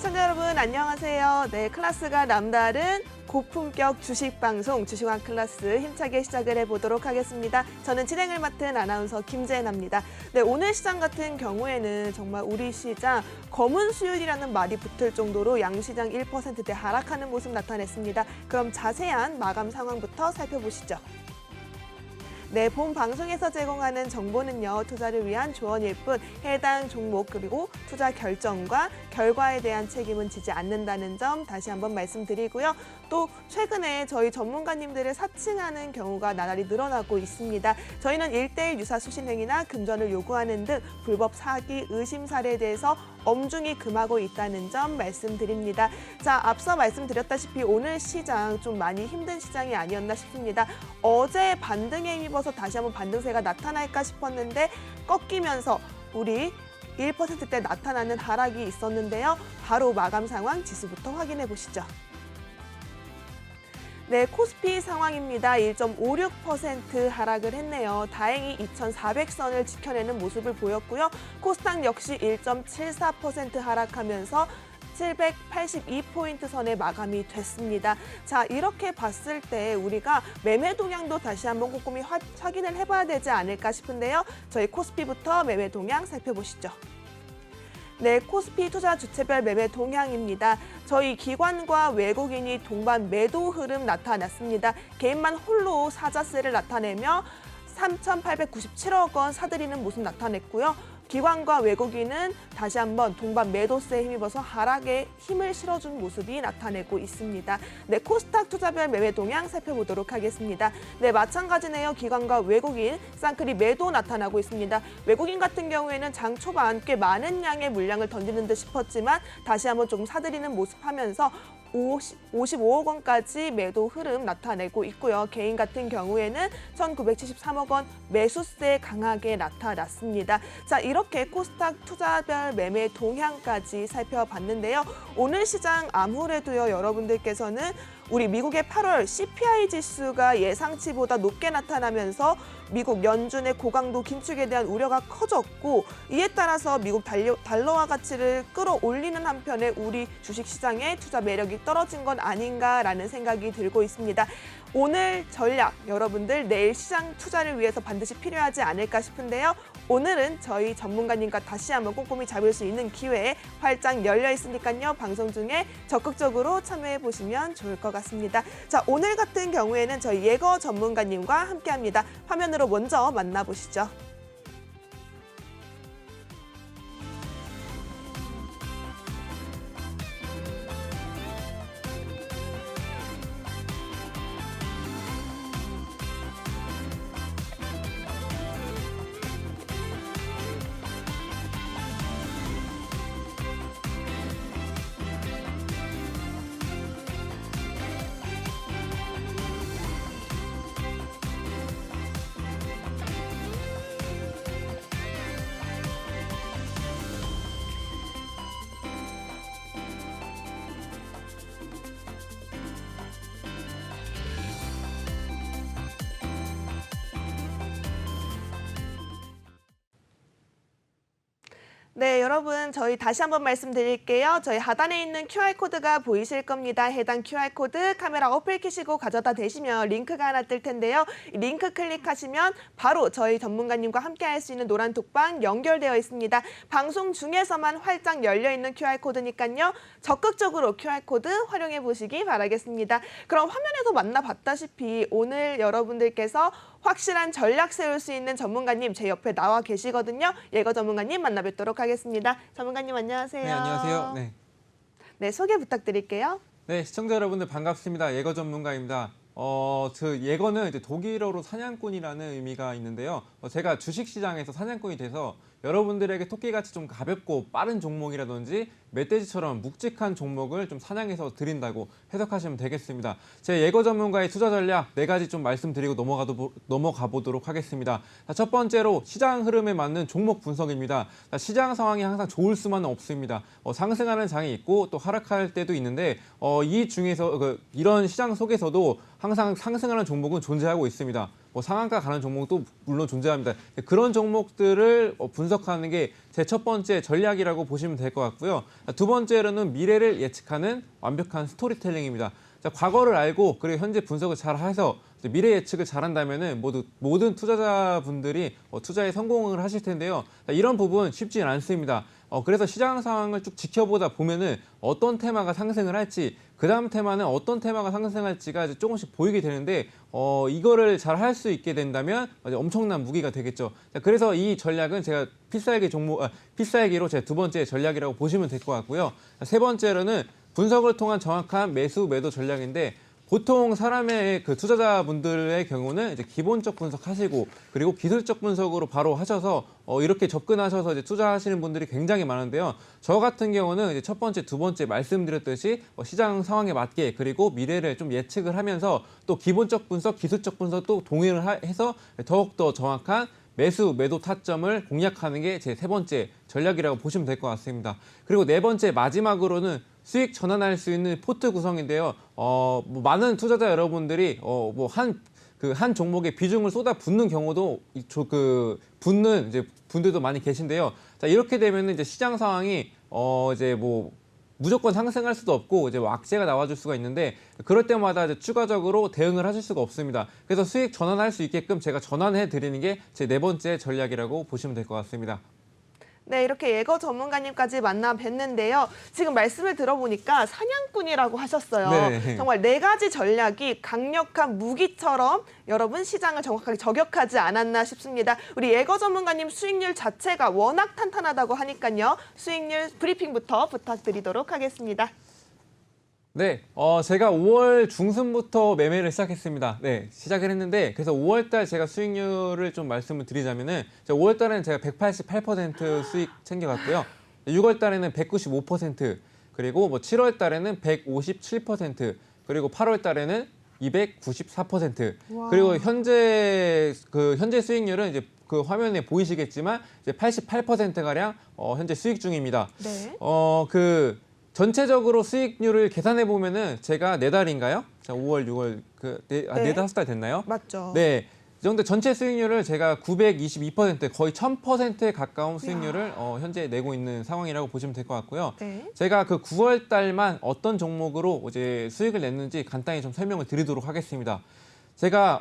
시청자 여러분 안녕하세요. 네, 클래스가 남다른 고품격 주식 방송 주식왕 클래스 힘차게 시작을 해보도록 하겠습니다. 저는 진행을 맡은 아나운서 김재나입니다. 네, 오늘 시장 같은 경우에는 정말 우리 시장 검은 수율이라는 말이 붙을 정도로 양시장 1%대 하락하는 모습 나타냈습니다. 그럼 자세한 마감 상황부터 살펴보시죠. 네, 본 방송에서 제공하는 정보는요, 투자를 위한 조언일 뿐 해당 종목 그리고 투자 결정과 결과에 대한 책임은 지지 않는다는 점 다시 한번 말씀드리고요. 또 최근에 저희 전문가님들을 사칭하는 경우가 나날이 늘어나고 있습니다. 저희는 1:1 유사 수신행위나 금전을 요구하는 등 불법 사기 의심 사례에 대해서 엄중히 금하고 있다는 점 말씀드립니다. 자, 앞서 말씀드렸다시피 오늘 시장 좀 많이 힘든 시장이 아니었나 싶습니다. 어제 반등에 힘입어서 다시 한번 반등세가 나타날까 싶었는데 꺾이면서 우리 1%대 나타나는 하락이 있었는데요. 바로 마감 상황 지수부터 확인해 보시죠. 네, 코스피 상황입니다. 1.56% 하락을 했네요. 다행히 2,400선을 지켜내는 모습을 보였고요. 코스닥 역시 1.74% 하락하면서 782포인트 선에 마감이 됐습니다. 자, 이렇게 봤을 때 우리가 매매 동향도 다시 한번 꼼꼼히 확인을 해봐야 되지 않을까 싶은데요. 저희 코스피부터 매매 동향 살펴보시죠. 네, 코스피 투자 주체별 매매 동향입니다. 저희 기관과 외국인이 동반 매도 흐름 나타났습니다. 개인만 홀로 사자세를 나타내며 3,897억 원 사들이는 모습 나타냈고요. 기관과 외국인은 다시 한번 동반 매도세에 힘입어서 하락에 힘을 실어준 모습이 나타내고 있습니다. 네, 코스닥 투자별 매매 동향 살펴보도록 하겠습니다. 네, 마찬가지네요. 기관과 외국인 쌍클이 매도 나타나고 있습니다. 외국인 같은 경우에는 장 초반 꽤 많은 양의 물량을 던지는 듯 싶었지만 다시 한번 조금 사들이는 모습 하면서 55억 원까지 매도 흐름 나타내고 있고요. 개인 같은 경우에는 1,973억 원 매수세 강하게 나타났습니다. 자, 이렇게 코스닥 투자별 매매 동향까지 살펴봤는데요. 오늘 시장 아무래도요, 여러분들께서는 우리 미국의 8월 CPI 지수가 예상치보다 높게 나타나면서 미국 연준의 고강도 긴축에 대한 우려가 커졌고, 이에 따라서 미국 달러화 가치를 끌어올리는 한편에 우리 주식시장의 투자 매력이 떨어진 건 아닌가라는 생각이 들고 있습니다. 오늘 전략, 여러분들 내일 시장 투자를 위해서 반드시 필요하지 않을까 싶은데요. 오늘은 저희 전문가님과 다시 한번 꼼꼼히 잡을 수 있는 기회에 활짝 열려 있으니까요. 방송 중에 적극적으로 참여해 보시면 좋을 것 같습니다. 자, 오늘 같은 경우에는 저희 예거 전문가님과 함께합니다. 화면으로 먼저 만나보시죠. 네, 여러분 저희 다시 한번 말씀드릴게요. 저희 하단에 있는 QR코드가 보이실 겁니다. 해당 QR코드 카메라 어플 켜시고 가져다 대시면 링크가 하나 뜰 텐데요. 링크 클릭하시면 바로 저희 전문가님과 함께 할 수 있는 노란 톡방 연결되어 있습니다. 방송 중에서만 활짝 열려있는 QR코드니까요. 적극적으로 QR코드 활용해 보시기 바라겠습니다. 그럼 화면에서 만나봤다시피 오늘 여러분들께서 확실한 전략 세울 수 있는 전문가님 제 옆에 나와 계시거든요. 예거 전문가님 만나 뵙도록 하겠습니다. 전문가님 안녕하세요. 네, 안녕하세요. 네. 네, 소개 부탁드릴게요. 네, 시청자 여러분들 반갑습니다. 예거 전문가입니다. 저 예거는 이제 독일어로 사냥꾼이라는 의미가 있는데요. 제가 주식시장에서 사냥꾼이 돼서 여러분들에게 토끼같이 좀 가볍고 빠른 종목이라든지 멧돼지처럼 묵직한 종목을 좀 사냥해서 드린다고 해석하시면 되겠습니다. 제 예거 전문가의 투자 전략 4가지 좀 말씀드리고 넘어가 보도록 하겠습니다. 자, 첫 번째로 시장 흐름에 맞는 종목 분석입니다. 자, 시장 상황이 항상 좋을 수만은 없습니다. 상승하는 장이 있고 또 하락할 때도 있는데 이 중에서 이런 시장 속에서도 항상 상승하는 종목은 존재하고 있습니다. 뭐 상한가 가는 종목도 물론 존재합니다. 그런 종목들을 분석하는 게 제 첫 번째 전략이라고 보시면 될 것 같고요. 두 번째로는 미래를 예측하는 완벽한 스토리텔링입니다. 자, 과거를 알고 그리고 현재 분석을 잘 해서 미래 예측을 잘한다면은 모든 투자자분들이 투자에 성공을 하실 텐데요. 자, 이런 부분 쉽지 않습니다. 그래서 시장 상황을 쭉 지켜보다 보면은 어떤 테마가 상승을 할지, 그 다음 테마는 어떤 테마가 상승할지가 이제 조금씩 보이게 되는데, 이거를 잘 할 수 있게 된다면 엄청난 무기가 되겠죠. 자, 그래서 이 전략은 제가 필살기로 제 두 번째 전략이라고 보시면 될 것 같고요. 자, 세 번째로는 분석을 통한 정확한 매수 매도 전략인데, 보통 사람의 그 투자자분들의 경우는 이제 기본적 분석하시고 그리고 기술적 분석으로 바로 하셔서 이렇게 접근하셔서 이제 투자하시는 분들이 굉장히 많은데요. 저 같은 경우는 이제 첫 번째, 두 번째 말씀드렸듯이 시장 상황에 맞게 그리고 미래를 좀 예측을 하면서 또 기본적 분석, 기술적 분석도 동의를 해서 더욱더 정확한 매수, 매도 타점을 공략하는 게 제 세 번째 전략이라고 보시면 될 것 같습니다. 그리고 네 번째 마지막으로는 수익 전환할 수 있는 포트 구성인데요. 뭐 많은 투자자 여러분들이 한 종목에 비중을 쏟아 붓는 경우도 붙는 이제 분들도 많이 계신데요. 자, 이렇게 되면 이제 시장 상황이 이제 뭐 무조건 상승할 수도 없고 이제 악재가 나와줄 수가 있는데, 그럴 때마다 이제 추가적으로 대응을 하실 수가 없습니다. 그래서 수익 전환할 수 있게끔 제가 전환해 드리는 게 제 네 번째 전략이라고 보시면 될 것 같습니다. 네, 이렇게 예거 전문가님까지 만나 뵀는데요. 지금 말씀을 들어보니까 사냥꾼이라고 하셨어요. 네. 정말 네 가지 전략이 강력한 무기처럼 여러분 시장을 정확하게 저격하지 않았나 싶습니다. 우리 예거 전문가님 수익률 자체가 워낙 탄탄하다고 하니까요. 수익률 브리핑부터 부탁드리도록 하겠습니다. 네, 제가 5월 중순부터 매매를 시작했습니다. 네, 시작을 했는데, 그래서 5월달 제가 수익률을 좀 말씀을 드리자면은, 5월달에는 제가 188% 수익 챙겨갔고요. 6월달에는 195%, 그리고 뭐 7월달에는 157%, 그리고 8월달에는 294%, 와. 그리고 현재 수익률은 이제 그 화면에 보이시겠지만 이제 88%가량 현재 수익 중입니다. 네. 전체적으로 수익률을 계산해 보면은 제가 4달인가요? 자, 5월, 6월 네. 4-5달 됐나요? 맞죠. 네. 이 정도 전체 수익률을 제가 922% 거의 1000%에 가까운 수익률을 현재 내고 있는 상황이라고 보시면 될 것 같고요. 네. 제가 그 9월 달만 어떤 종목으로 이제 수익을 냈는지 간단히 좀 설명을 드리도록 하겠습니다. 제가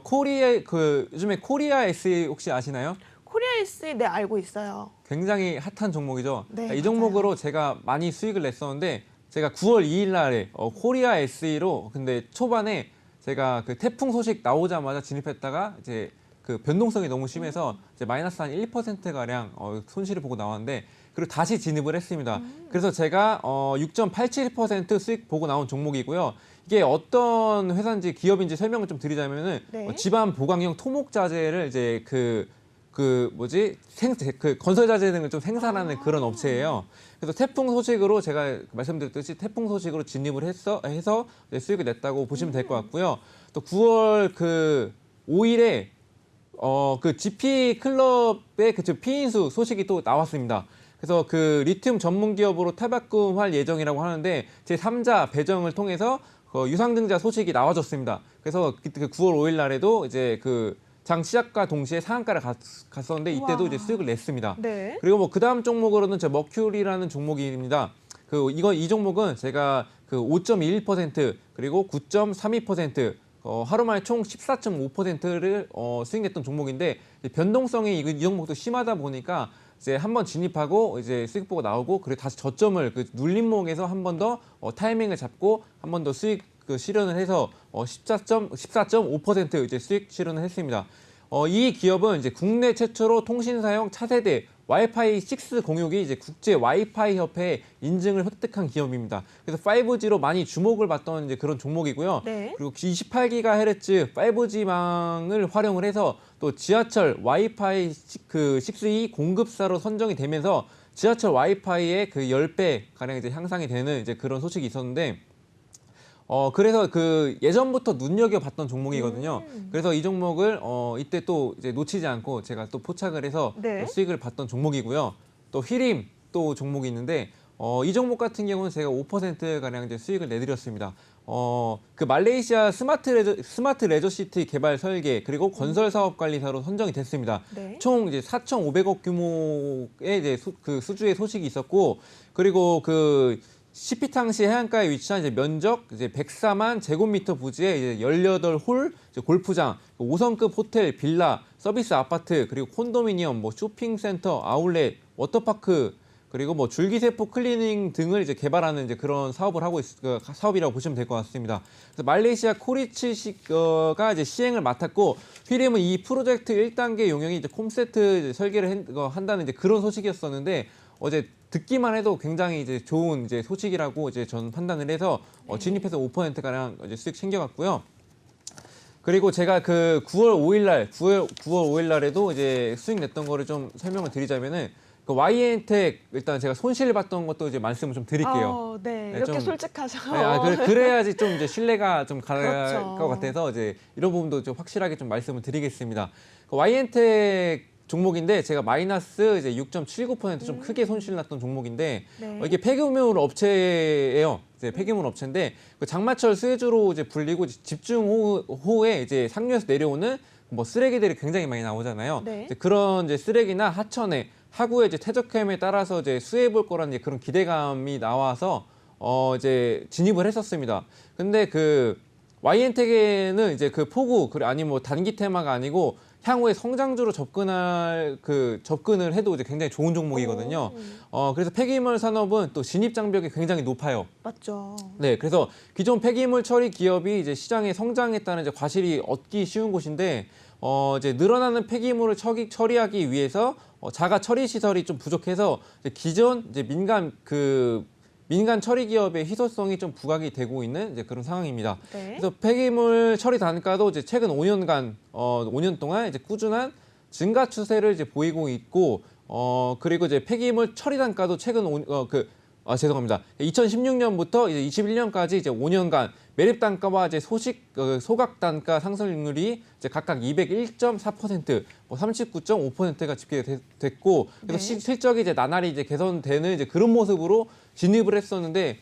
요즘에 코리아 SE 혹시 아시나요? 코리아 SE 네, 알고 있어요. 굉장히 핫한 종목이죠. 네, 이 종목으로 제가 많이 수익을 냈었는데, 제가 9월 2일 날에 코리아 SE로 근데 초반에 제가 그 태풍 소식 나오자마자 진입했다가 이제 그 변동성이 너무 심해서 이제 마이너스 한 1%가량 손실을 보고 나왔는데, 그리고 다시 진입을 했습니다. 그래서 제가 6.87% 수익 보고 나온 종목이고요. 이게 어떤 회사인지 기업인지 설명을 좀 드리자면은 네. 집안 보강형 토목 자재를 이제 건설 자재 등을 좀 생산하는 그런 업체예요. 그래서 태풍 소식으로 제가 말씀드렸듯이 태풍 소식으로 진입을 해서 이제 수익을 냈다고 보시면 될 것 같고요. 또 9월 5일에 그 GP 클럽의 피인수 소식이 또 나왔습니다. 그래서 그 리튬 전문 기업으로 탈바꿈할 예정이라고 하는데, 제 3자 배정을 통해서 유상증자 소식이 나와줬습니다. 그래서 그 9월 5일 날에도 이제 장 시작과 동시에 상한가를 갔었는데, 이때도 우와. 이제 수익을 냈습니다. 네. 그리고 뭐 그 다음 종목으로는 머큐리라는 종목입니다. 이 종목은 제가 5.21% 그리고 9.32% 하루 만에 총 14.5%를 수익냈던 종목인데, 변동성이 이 종목도 심하다 보니까 이제 한번 진입하고 이제 수익 보고 나오고, 그리고 다시 저점을 눌림목에서 한 번 더 타이밍을 잡고 한 번 더 수익 실현을 해서 14.5% 이제 수익 실현을 했습니다. 이 기업은 이제 국내 최초로 통신사용 차세대 와이파이 6 공유기 이제 국제 와이파이 협회에 인증을 획득한 기업입니다. 그래서 5G로 많이 주목을 받던 이제 그런 종목이고요. 네. 그리고 28GHz 5G망을 활용을 해서 또 지하철 와이파이 6E 공급사로 선정이 되면서 지하철 와이파이의 10배 가량 이제 향상이 되는 이제 그런 소식이 있었는데, 그래서 예전부터 눈여겨봤던 종목이거든요. 그래서 이 종목을 이때 또 이제 놓치지 않고 제가 또 포착을 해서 네. 수익을 봤던 종목이고요. 또 휘림 또 종목이 있는데, 이 종목 같은 경우는 제가 5%가량 이제 수익을 내드렸습니다. 그 말레이시아 스마트 레저시티 개발 설계 그리고 건설 사업 관리사로 선정이 됐습니다. 네. 총 이제 4,500억 규모의 이제 그 수주의 소식이 있었고, 그리고 그 시피탕시 해안가에 위치한 이제 면적 이제 104만 제곱미터 부지에 이제 18홀 이제 골프장, 5성급 호텔, 빌라, 서비스 아파트, 그리고 콘도미니엄, 뭐 쇼핑센터, 아울렛, 워터파크, 그리고 뭐 줄기세포 클리닝 등을 이제 개발하는 이제 그런 사업을 하고 사업이라고 보시면 될 것 같습니다. 그래서 말레이시아 코리치가 이제 시행을 맡았고, 휘림은 이 프로젝트 1단계 용역이 이제 콤세트 이제 설계를 한다는 이제 그런 소식이었었는데, 어제 듣기만 해도 굉장히 이제 좋은 이제 소식이라고 이제 저는 판단을 해서 진입해서 5%가량 이제 수익 챙겨갔고요. 그리고 제가 그 9월 5일 날에도 이제 수익 냈던 거를 좀 설명을 드리자면은, 그 YN텍 일단 제가 손실 봤던 것도 이제 말씀을 좀 드릴게요. 네, 네, 이렇게 좀- 솔직하셔. 그래야지 좀 이제 신뢰가 좀 갈 그렇죠. 것 같아서 이제 이런 부분도 좀 확실하게 좀 말씀을 드리겠습니다. 그 YN텍 종목인데 제가 마이너스 이제 6.79% 좀 크게 손실 났던 종목인데, 네. 이게 폐기물 업체예요. 이제 폐기물 업체인데 그 장마철 수혜주로 이제 불리고 집중호우에 이제 상류에서 내려오는 뭐 쓰레기들이 굉장히 많이 나오잖아요. 네. 이제 그런 이제 쓰레기나 하천에 하구의 이제 퇴적함에 따라서 이제 수혜해 볼 거라는 이제 그런 기대감이 나와서 이제 진입을 했었습니다. 근데 그 YN텍에는 이제 그 폭우 아니 뭐 단기 테마가 아니고 향후에 성장주로 접근을 해도 이제 굉장히 좋은 종목이거든요. 그래서 폐기물 산업은 또 진입 장벽이 굉장히 높아요. 맞죠. 네, 그래서 기존 폐기물 처리 기업이 이제 시장에 성장했다는 이제 과실이 얻기 쉬운 곳인데, 이제 늘어나는 폐기물을 처리하기 위해서 자가 처리 시설이 좀 부족해서 이제 기존 이제 민간 처리 기업의 희소성이 좀 부각이 되고 있는 이제 그런 상황입니다. 네. 그래서 폐기물 처리 단가도 이제 최근 5년 동안 이제 꾸준한 증가 추세를 이제 보이고 있고, 그리고 이제 폐기물 처리 단가도 최근 2016년부터 이제 21년까지 이제 5년간 매립 단가와 이제 소각 단가 상승률이 이제 각각 201.4%, 39.5%가 집계됐고, 그래서 네. 실적이 이제 나날이 이제 개선되는 이제 그런 모습으로 진입을 했었는데,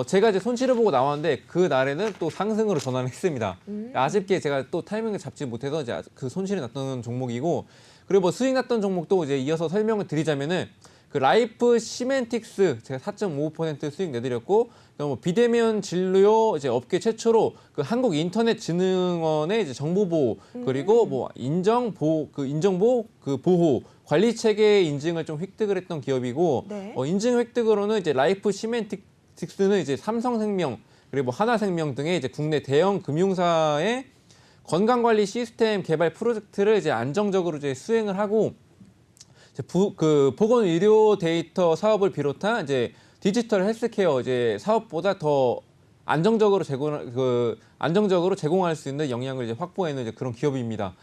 제가 이제 손실을 보고 나왔는데 그 날에는 또 상승으로 전환을 했습니다. 아쉽게 제가 또 타이밍을 잡지 못해서 이제 그 손실이 났던 종목이고, 그리고 뭐 수익 났던 종목도 이제 이어서 설명을 드리자면은, 그 라이프 시멘틱스 제가 4.55% 수익 내드렸고, 뭐 비대면 진료 이제 업계 최초로 그 한국인터넷진흥원의 이제 정보보호, 그리고 뭐 인정보호 그 보호 관리 체계 인증을 좀 획득을 했던 기업이고, 네. 인증 획득으로는 이제 라이프 시멘틱스는 이제 삼성생명 그리고 뭐 하나생명 등의 이제 국내 대형 금융사의 건강관리 시스템 개발 프로젝트를 이제 안정적으로 이제 수행을 하고, 그 보건 의료 데이터 사업을 비롯한 이제 디지털 헬스케어 이제 사업보다 더 안정적으로 제공할 수 있는 영향을 이제 확보해내는 이제 그런 기업입니다.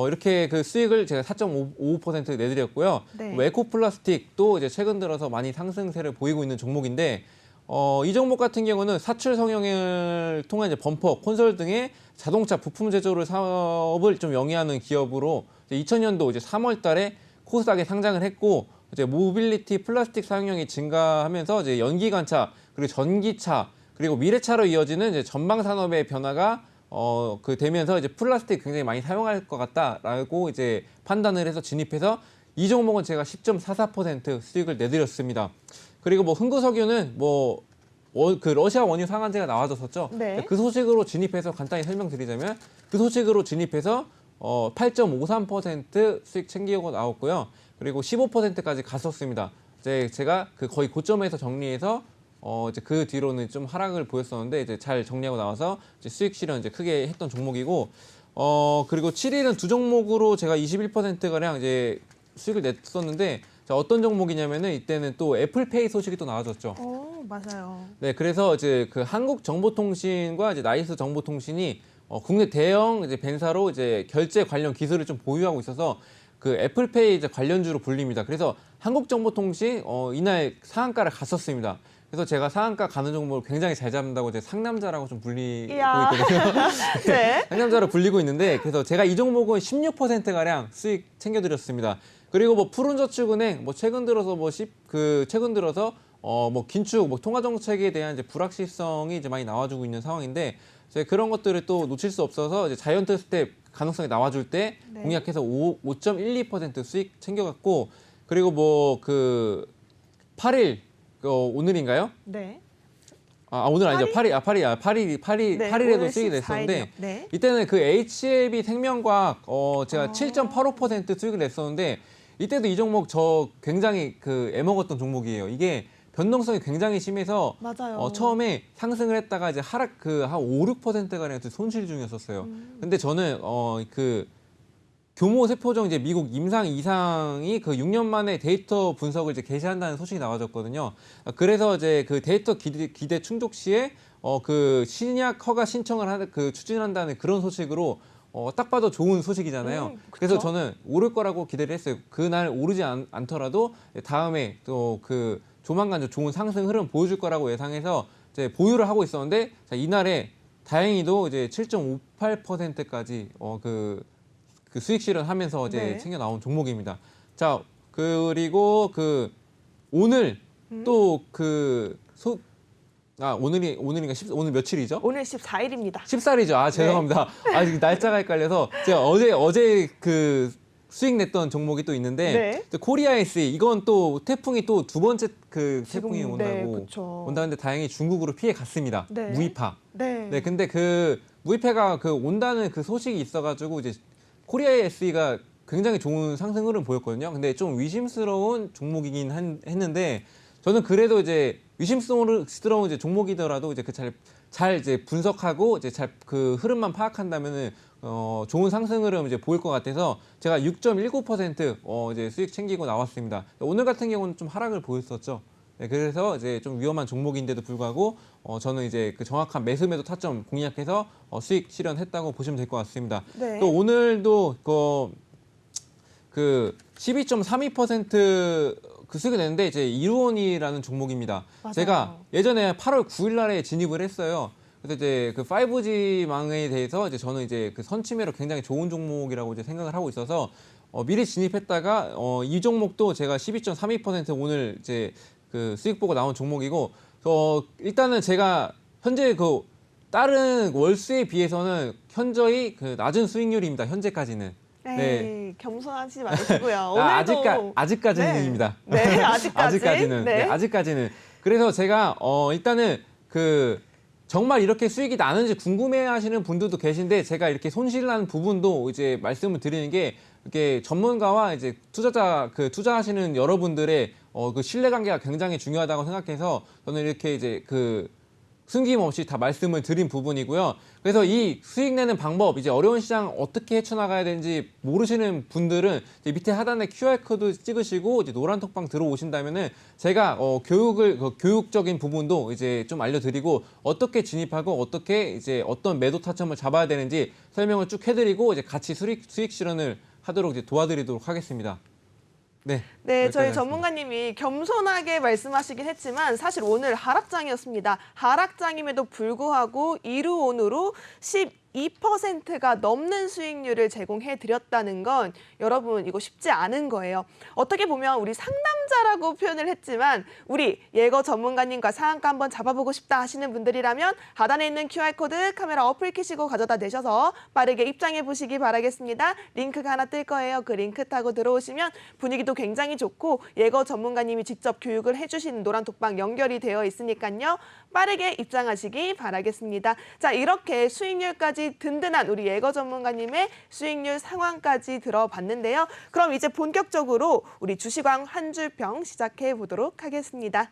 이렇게 그 수익을 제가 4.55% 내드렸고요. 네. 에코플라스틱도 이제 최근 들어서 많이 상승세를 보이고 있는 종목인데, 이 종목 같은 경우는 사출 성형을 통한 이제 범퍼, 콘솔 등의 자동차 부품 제조 사업을 좀 영위하는 기업으로 2000년도 이제 3월달에 코스닥에 상장을 했고, 이제 모빌리티 플라스틱 사용량이 증가하면서 이제 연기관차 그리고 전기차 그리고 미래차로 이어지는 이제 전방 산업의 변화가 되면서 이제 플라스틱 굉장히 많이 사용할 것 같다라고 이제 판단을 해서 진입해서 이 종목은 제가 10.44% 수익을 내드렸습니다. 그리고 뭐 흥구석유는 그 러시아 원유 상한제가 나와졌었죠. 네. 그 소식으로 진입해서 간단히 설명드리자면, 그 소식으로 진입해서 8.53% 수익 챙기고 나왔고요. 그리고 15%까지 갔었습니다. 이제 제가 그 거의 고점에서 정리해서 이제 그 뒤로는 좀 하락을 보였었는데 이제 잘 정리하고 나와서 이제 수익 실현 이제 크게 했던 종목이고, 그리고 7일은 두 종목으로 제가 21%가량 이제 수익을 냈었는데, 자, 어떤 종목이냐면은 이때는 또 애플페이 소식이 또 나와줬죠. 맞아요. 네, 그래서 이제 그 한국정보통신과 이제 나이스 정보통신이 국내 대형 이제 벤사로 이제 결제 관련 기술을 좀 보유하고 있어서 그 애플페이 이제 관련주로 불립니다. 그래서 한국정보통신 이날 상한가를 갔었습니다. 그래서 제가 상한가 가는 종목을 굉장히 잘 잡는다고 이제 상남자라고 좀 불리고 이야. 있거든요. 네. 상남자로 불리고 있는데, 그래서 제가 이 종목은 16%가량 수익 챙겨드렸습니다. 그리고 뭐 푸른저축은행 최근 들어서 뭐 긴축, 뭐 통화 정책에 대한 이제 불확실성이 이제 많이 나와주고 있는 상황인데 이제 그런 것들을 또 놓칠 수 없어서 이제 자이언트 스텝 가능성이 나와줄 때 네. 공략해서 5.12% 수익 챙겨갔고 그리고 뭐 그 8일 오늘인가요? 네. 오늘 아니죠. 8일에도 네, 수익이 14일이요. 냈었는데 네. 이때는 그 HLB 생명과학 제가 아. 7.85% 수익을 냈었는데 이때도 이 종목 저 굉장히 그 애먹었던 종목이에요. 이게 변동성이 굉장히 심해서 맞아요. 처음에 상승을 했다가 이제 하락 그 한 5, 6%가량 손실 중이었었어요. 근데 저는 그 교모 세포종 이제 미국 임상 이상이 그 6년 만에 데이터 분석을 이제 개시한다는 소식이 나와졌거든요. 그래서 이제 그 데이터 기대 충족 시에 그 신약 허가 신청을 추진한다는 그런 소식으로 딱 봐도 좋은 소식이잖아요. 그쵸? 그래서 저는 오를 거라고 기대를 했어요. 그날 오르지 않더라도 다음에 또 그 조만간 좋은 상승 흐름 보여줄 거라고 예상해서 이제 보유를 하고 있었는데 자, 이날에 다행히도 이제 7.58%까지 그 수익 실현하면서 이제 네. 챙겨 나온 종목입니다. 자 그리고 그 오늘 또 오늘인가 오늘 며칠이죠? 오늘 14일입니다. 14일이죠. 죄송합니다. 날짜가 헷갈려서 제가 어제 그 수익 냈던 종목이 또 있는데 코리아 SE 이건 또 태풍이 또 두 번째 그 태풍이 온다는데 다행히 중국으로 피해 갔습니다. 네. 무이파. 네. 근데 그 무이파가 그 온다는 그 소식이 있어가지고 이제 코리아 SE가 굉장히 좋은 상승 흐름 보였거든요. 근데 좀 의심스러운 종목이긴 했는데 저는 그래도 이제 의심스러운 이제 종목이더라도 이제 잘 이제 분석하고 이제 잘 그 흐름만 파악한다면은 좋은 상승 흐름 이제 보일 것 같아서 제가 6.19% 이제 수익 챙기고 나왔습니다. 오늘 같은 경우는 좀 하락을 보였었죠. 네, 그래서 이제 좀 위험한 종목인데도 불구하고 저는 이제 그 정확한 매수 타점 공략해서 수익 실현했다고 보시면 될 것 같습니다. 네. 또 오늘도 그 12.32% 그 수익을 냈는데 이제 이루온이라는 종목입니다. 맞아요. 제가 예전에 8월 9일 날에 진입을 했어요. 그래서 이제 그 5G망에 대해서 이제 저는 이제 그 선침해로 굉장히 좋은 종목이라고 이제 생각을 하고 있어서 미리 진입했다가 이 종목도 제가 12.32% 오늘 이제 그 수익 보고 나온 종목이고 일단은 제가 현재 그 다른 월수에 비해서는 현저히 그 낮은 수익률입니다. 현재까지는. 네. 겸손하지 마시고요. 오늘도 아직까지는입니다. 네, 아직까지는. 네. 아직까지는. 그래서 제가 일단은 그 정말 이렇게 수익이 나는지 궁금해하시는 분들도 계신데 제가 이렇게 손실 나는 부분도 이제 말씀을 드리는 게 이렇게 전문가와 이제 투자하시는 여러분들의 그 신뢰관계가 굉장히 중요하다고 생각해서 저는 이렇게 이제 그 숨김없이 다 말씀을 드린 부분이고요. 그래서 이 수익 내는 방법, 이제 어려운 시장 어떻게 헤쳐나가야 되는지 모르시는 분들은 이제 밑에 하단에 QR코드 찍으시고 이제 노란 톡방 들어오신다면은 제가 교육적인 부분도 이제 좀 알려드리고 어떻게 진입하고 어떻게 이제 어떤 매도 타점을 잡아야 되는지 설명을 쭉 해드리고 이제 같이 수익 실현을 하도록 이제 도와드리도록 하겠습니다. 네, 저희 여기까지 전문가님이 겸손하게 말씀하시긴 했지만 사실 오늘 하락장이었습니다. 하락장임에도 불구하고 이루온으로 12%가 넘는 수익률을 제공해 드렸다는 건 여러분 이거 쉽지 않은 거예요. 어떻게 보면 우리 상남자라고 표현을 했지만 우리 예거 전문가님과 상한가 한번 잡아보고 싶다 하시는 분들이라면 하단에 있는 QR코드 카메라 어플 키시고 가져다 대셔서 빠르게 입장해 보시기 바라겠습니다. 링크가 하나 뜰 거예요. 그 링크 타고 들어오시면 분위기도 굉장히 좋고 예거 전문가님이 직접 교육을 해주시는 노란 톡방 연결이 되어 있으니까요. 빠르게 입장하시기 바라겠습니다. 자, 이렇게 수익률까지 든든한 우리 예거 전문가님의 수익률 상황까지 들어봤는데요. 그럼 이제 본격적으로 우리 주시광 한 줄평 시작해 보도록 하겠습니다.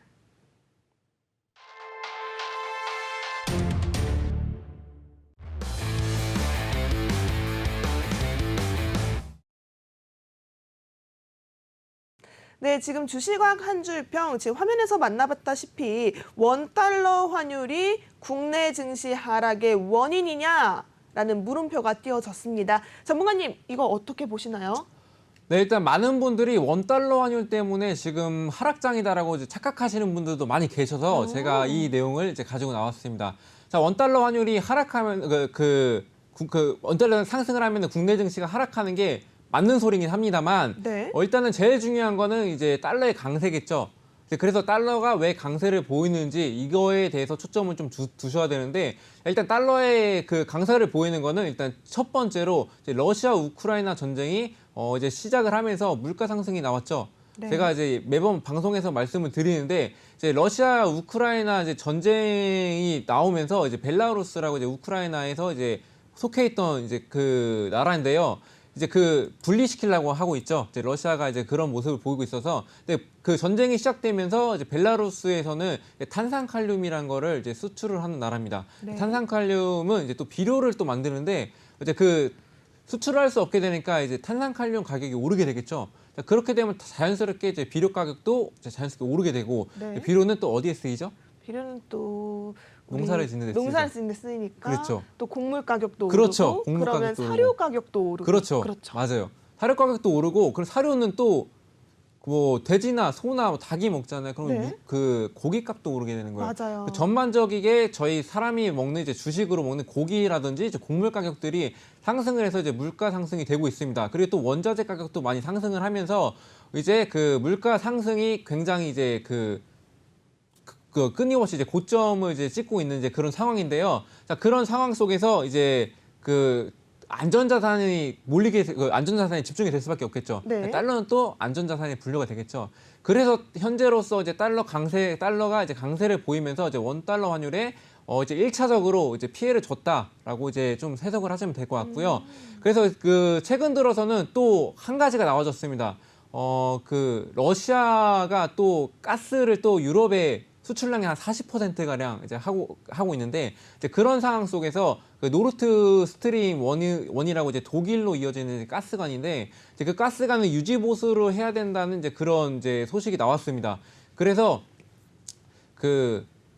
네, 지금 주시광 한 줄평 지금 화면에서 만나봤다시피 원달러 환율이 국내 증시 하락의 원인이냐라는 물음표가 띄어졌습니다. 전문가님, 이거 어떻게 보시나요? 네, 일단 많은 분들이 원달러 환율 때문에 지금 하락장이다라고 이제 착각하시는 분들도 많이 계셔서 제가 이 내용을 이제 가지고 나왔습니다. 자, 원달러 환율이 하락하면 원달러 상승을 하면 국내 증시가 하락하는 게 맞는 소리긴 합니다만 네. 일단은 제일 중요한 거는 이제 달러의 강세겠죠. 그래서 달러가 왜 강세를 보이는지 이거에 대해서 초점을 좀 두셔야 되는데 일단 달러의 그 강세를 보이는 거는 일단 첫 번째로 이제 러시아 우크라이나 전쟁이 이제 시작을 하면서 물가 상승이 나왔죠. 네. 제가 이제 매번 방송에서 말씀을 드리는데 이제 러시아 우크라이나 이제 전쟁이 나오면서 이제 벨라루스라고 이제 우크라이나에서 이제 속해 있던 이제 그 나라인데요. 이제 그 분리시키려고 하고 있죠. 이제 러시아가 이제 그런 모습을 보이고 있어서, 근데 그 전쟁이 시작되면서 이제 벨라루스에서는 탄산칼륨이라는 거를 이제 수출을 하는 나라입니다. 네. 탄산칼륨은 이제 또 비료를 또 만드는데 이제 그 수출을 할 수 없게 되니까 이제 탄산칼륨 가격이 오르게 되겠죠. 자, 그렇게 되면 자연스럽게 이제 비료 가격도 이제 자연스럽게 오르게 되고, 네. 비료는 또 어디에 쓰이죠? 비료는 또 농사를 짓는 데 쓰이죠. 농사를 짓는 데 쓰이니까 그렇죠. 또 곡물 가격도 그렇죠. 오르고 곡물 그러면 가격도 사료 오르고. 가격도 오르고 그렇죠. 그렇죠. 맞아요. 사료 가격도 오르고, 그리고 사료는 또 뭐 돼지나 소나 뭐 닭이 먹잖아요. 그럼 네. 그 고기 값도 오르게 되는 거예요. 맞아요. 전반적이게 저희 사람이 먹는 이제 주식으로 먹는 고기라든지 이제 곡물 가격들이 상승을 해서 이제 물가 상승이 되고 있습니다. 그리고 또 원자재 가격도 많이 상승을 하면서 이제 그 물가 상승이 굉장히 이제 그 끊임없이 이제 고점을 이제 찍고 있는 이제 그런 상황인데요. 자, 그런 상황 속에서 이제 그 안전자산이 몰리게, 그 안전자산이 집중이 될 수밖에 없겠죠. 네. 달러는 또 안전자산이 분류가 되겠죠. 그래서 현재로서 이제 달러가 이제 강세를 보이면서 이제 원달러 환율에 이제 1차적으로 이제 피해를 줬다라고 이제 좀 해석을 하시면 될 것 같고요. 그래서 그 최근 들어서는 또 한 가지가 나와졌습니다. 그 러시아가 또 가스를 또 유럽에 수출량의 한 40%가량 이제 하고 있는데, 이제 그런 상황 속에서 그 노르트 스트림 1이라고 이제 독일로 이어지는 가스관인데, 이제 그 가스관을 유지 보수를 해야 된다는 이제 그런 이제 소식이 나왔습니다. 그래서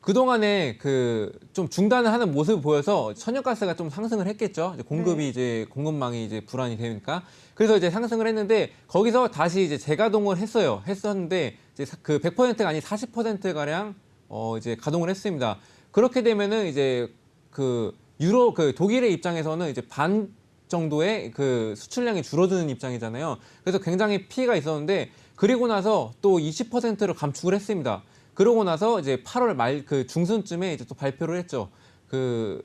그동안에 그 좀 중단을 하는 모습을 보여서 천연가스가 좀 상승을 했겠죠. 이제 공급이 네. 이제 공급망이 이제 불안이 되니까. 그래서 이제 상승을 했는데 거기서 다시 이제 재가동을 했었는데 이제 그 100%가 아닌 40%가량 이제 가동을 했습니다. 그렇게 되면은 이제 그 독일의 입장에서는 이제 반 정도의 그 수출량이 줄어드는 입장이잖아요. 그래서 굉장히 피해가 있었는데, 그리고 나서 또 20%를 감축을 했습니다. 그러고 나서 이제 8월 말 그 중순쯤에 이제 또 발표를 했죠. 그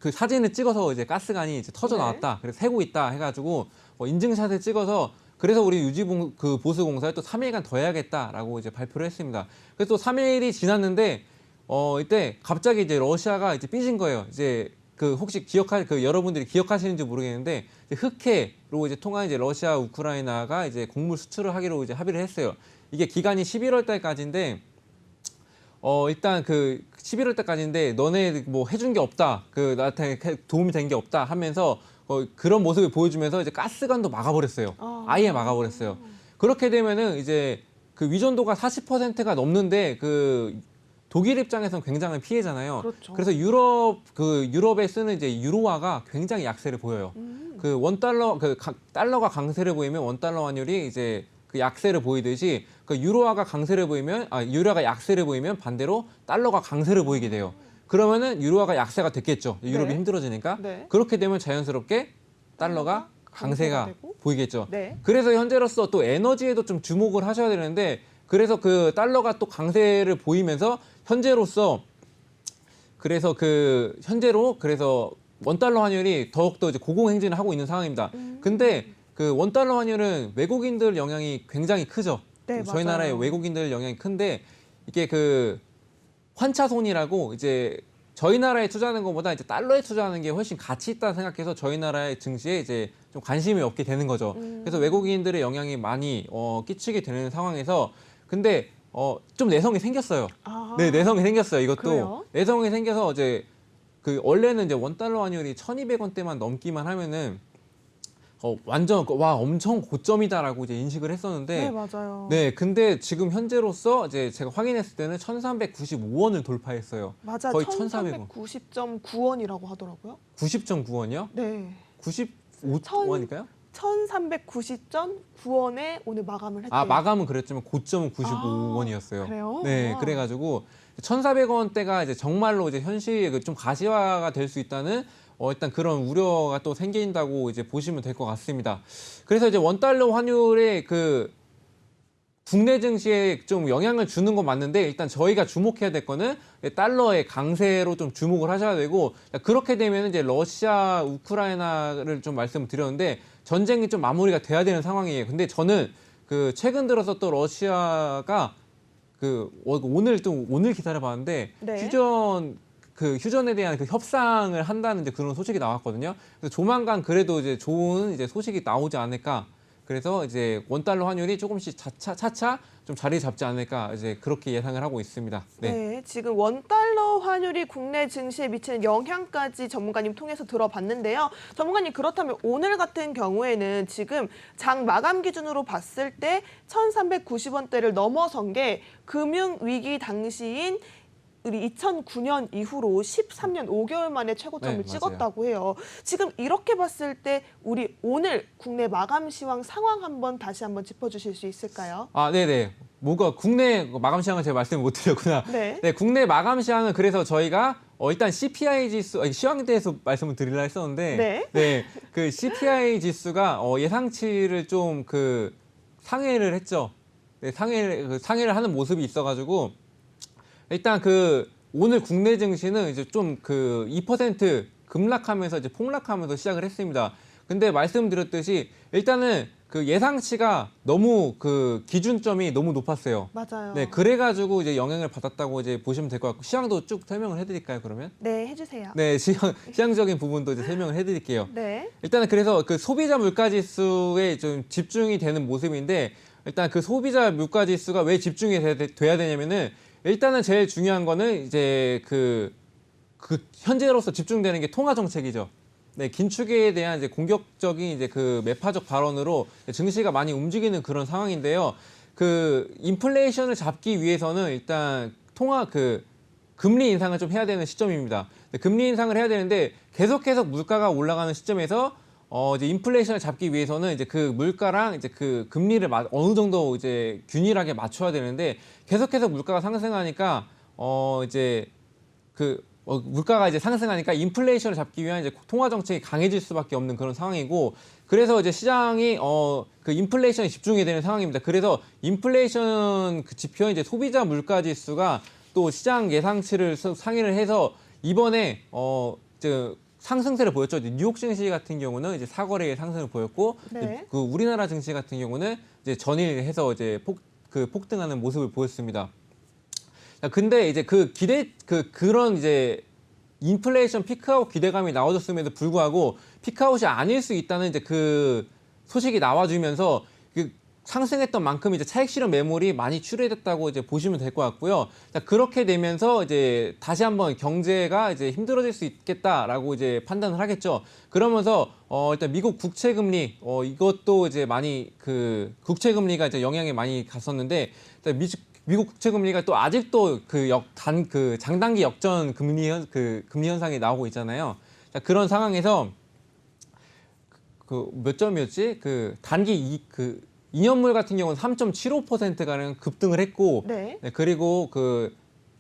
사진을 찍어서 이제 가스관이 이제 터져 나왔다. 그래서 새고 있다 해가지고 인증샷을 찍어서, 그래서 우리 그 보수공사에 또 3일간 더 해야겠다라고 이제 발표를 했습니다. 그래서 또 3일이 지났는데 이때 갑자기 이제 러시아가 이제 삐진 거예요. 이제 그 혹시 여러분들이 기억하시는지 모르겠는데, 이제 흑해로 이제 통한 이제 러시아 우크라이나가 이제 곡물 수출을 하기로 이제 합의를 했어요. 이게 기간이 11월 달까지인데, 일단 그 11월 달까지인데 너네 뭐 해준 게 없다, 나한테 도움이 된 게 없다 하면서 그런 모습을 보여주면서 이제 가스관도 막아버렸어요. 아예 막아버렸어요. 그렇게 되면은 이제 그 위전도가 40%가 넘는데 그 독일 입장에서는 굉장한 피해잖아요. 그렇죠. 그래서 유럽에 쓰는 이제 유로화가 굉장히 약세를 보여요. 그 달러가 강세를 보이면 원달러 환율이 이제 그 약세를 보이듯이 그 유로화가 약세를 보이면 반대로 달러가 강세를 보이게 돼요. 그러면은 유로화가 약세가 됐겠죠. 유럽이 네. 힘들어지니까. 네. 그렇게 되면 자연스럽게 달러가 강세가 되고. 보이겠죠. 네. 그래서 현재로서 또 에너지에도 좀 주목을 하셔야 되는데, 그래서 그 달러가 또 강세를 보이면서 현재로서 그래서 원달러 환율이 더욱더 이제 고공행진을 하고 있는 상황입니다. 근데 그 원달러 환율은 외국인들 영향이 굉장히 크죠. 네, 저희 맞아요. 나라의 외국인들 영향이 큰데, 이게 그 환차손이라고 이제 저희 나라에 투자하는 것보다 이제 달러에 투자하는 게 훨씬 가치 있다 생각해서 저희 나라의 증시에 이제 좀 관심이 없게 되는 거죠. 그래서 외국인들의 영향이 많이 끼치게 되는 상황에서, 근데 좀 내성이 생겼어요. 네, 내성이 생겼어요. 이것도 그래요? 내성이 생겨서 이제 그 원래는 이제 원달러 환율이 1,200원대만 넘기만 하면은 완전 엄청 고점이다라고 이제 인식을 했었는데, 네, 맞아요. 네, 근데 지금 현재로서 이제 제가 확인했을 때는 1,395원을 돌파했어요. 맞아. 거의 1,400원. 1390.9원이라고 하더라고요. 90.9원이요? 네. 95원일까요? 1390.9원에 오늘 마감을 했대요. 아, 마감은 그랬지만 고점은 95원이었어요. 그래요? 네, 와. 그래가지고 1,400원대가 이제 정말로 이제 현실에 좀 가시화가 될 수 있다는 일단 그런 우려가 또 생긴다고 이제 보시면 될 것 같습니다. 그래서 이제 원달러 환율의 국내 증시에 좀 영향을 주는 건 맞는데 일단 저희가 주목해야 될 거는 달러의 강세로 좀 주목을 하셔야 되고 그렇게 되면 이제 러시아, 우크라이나를 좀 말씀을 드렸는데 전쟁이 좀 마무리가 돼야 되는 상황이에요. 근데 저는 그 최근 들어서 또 러시아가 그 오늘 기사를 봤는데 네. 휴전에 대한 그 협상을 한다는 이제 그런 소식이 나왔거든요. 그래서 조만간 그래도 이제 좋은 이제 소식이 나오지 않을까. 그래서 이제 원달러 환율이 조금씩 차차 좀 자리 잡지 않을까 이제 그렇게 예상을 하고 있습니다. 네. 네, 지금 원달러 환율이 국내 증시에 미치는 영향까지 전문가님 통해서 들어봤는데요. 전문가님, 그렇다면 오늘 같은 경우에는 지금 장 마감 기준으로 봤을 때 1,390원대를 넘어선 게 금융위기 당시인 우리 2009년 이후로 13년 5개월 만에 최고점을 네, 맞아요. 찍었다고 해요. 지금 이렇게 봤을 때 우리 오늘 국내 마감 시황 상황 다시 한번 짚어주실 수 있을까요? 아, 네네. 뭐가 국내 마감 시황을 제가 말씀을 못 드렸구나. 네. 네, 국내 마감 시황은 그래서 저희가 일단 CPI 지수, 시황에 대해서 말씀을 드리려 했었는데, 네. 그 CPI 지수가 예상치를 좀 그 상회를 했죠. 네, 상회를 하는 모습이 있어가지고 일단 그 오늘 국내 증시는 이제 좀 그 2% 급락하면서 이제 폭락하면서 시작을 했습니다. 근데 말씀드렸듯이 일단은 그 예상치가 너무 그 기준점이 너무 높았어요. 맞아요. 네, 그래가지고 이제 영향을 받았다고 이제 보시면 될 것 같고 시황도 쭉 설명을 해드릴까요, 그러면? 네, 해주세요. 네, 시황적인 부분도 이제 설명을 해드릴게요. 네. 일단은 그래서 그 소비자 물가 지수에 좀 집중이 되는 모습인데 일단 그 소비자 물가 지수가 왜 집중이 돼야 되냐면은 일단은 제일 중요한 거는 이제 그 현재로서 집중되는 게 통화 정책이죠. 네, 긴축에 대한 이제 공격적인 이제 그 매파적 발언으로 증시가 많이 움직이는 그런 상황인데요. 그 인플레이션을 잡기 위해서는 일단 금리 인상을 좀 해야 되는 시점입니다. 금리 인상을 해야 되는데 계속해서 물가가 올라가는 시점에서 이제 인플레이션을 잡기 위해서는 이제 그 물가랑 이제 그 금리를 어느 정도 이제 균일하게 맞춰야 되는데 계속해서 물가가 상승하니까 이제 물가가 이제 상승하니까 인플레이션을 잡기 위한 이제 통화 정책이 강해질 수밖에 없는 그런 상황이고 그래서 이제 시장이 그 인플레이션에 집중이 되는 상황입니다. 그래서 인플레이션 그 지표 이제 소비자 물가 지수가 또 시장 예상치를 상회를 해서 이번에 상승세를 보였죠. 뉴욕 증시 같은 경우는 이제 사거래의 상승을 보였고, 네. 그 우리나라 증시 같은 경우는 이제 전일해서 이제 폭등하는 모습을 보였습니다. 근데 이제 그런 이제 인플레이션 피크아웃 기대감이 나와줬음에도 불구하고 피크아웃이 아닐 수 있다는 이제 그 소식이 나와주면서 그 상승했던 만큼 이제 차익 실현 매물이 많이 출회됐다고 이제 보시면 될 것 같고요. 자, 그렇게 되면서 이제 다시 한번 경제가 이제 힘들어질 수 있겠다라고 이제 판단을 하겠죠. 그러면서 일단 미국 국채 금리 이것도 이제 많이 그 국채 금리가 이제 영향이 많이 갔었는데 미국 국채 금리가 또 아직도 그 장단기 역전 금리 현상이 나오고 있잖아요. 자, 그런 상황에서 몇 점이었지? 단기 2년물 같은 경우는 3.75%가량 급등을 했고, 네. 그리고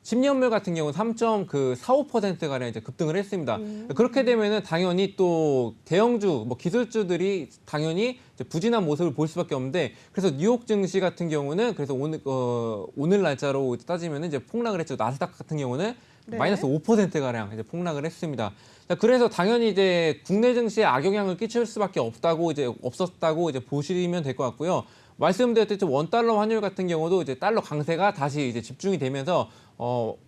10년물 같은 경우는 3.45%가량 이제 급등을 했습니다. 그렇게 되면은 당연히 또 대형주, 기술주들이 당연히 이제 부진한 모습을 볼 수밖에 없는데, 그래서 뉴욕 증시 같은 경우는 그래서 오늘 날짜로 따지면은 이제 폭락을 했죠. 나스닥 같은 경우는 네. 마이너스 5%가량 이제 폭락을 했습니다. 자, 그래서 당연히 이제 국내 증시에 악영향을 끼칠 수밖에 없었다고 이제 보시면 될 것 같고요. 말씀드렸듯이 원달러 환율 같은 경우도 이제 달러 강세가 다시 이제 집중이 되면서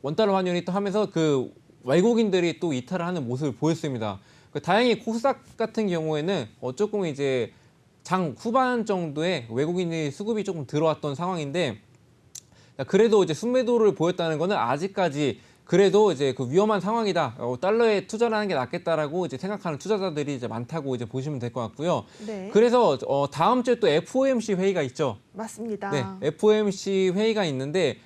원달러 환율이 또 하면서 그 외국인들이 또 이탈을 하는 모습을 보였습니다. 다행히 코스닥 같은 경우에는 조금 이제 장 후반 정도에 외국인의 수급이 조금 들어왔던 상황인데 그래도 이제 순매도를 보였다는 거는 아직까지 그래도 이제 그 위험한 상황이다. 달러에 투자를 하는 게 낫겠다라고 이제 생각하는 투자자들이 이제 많다고 이제 보시면 될 것 같고요. 네. 그래서 다음 주에 또 FOMC 회의가 있죠. 맞습니다. 네, FOMC 회의가 있는데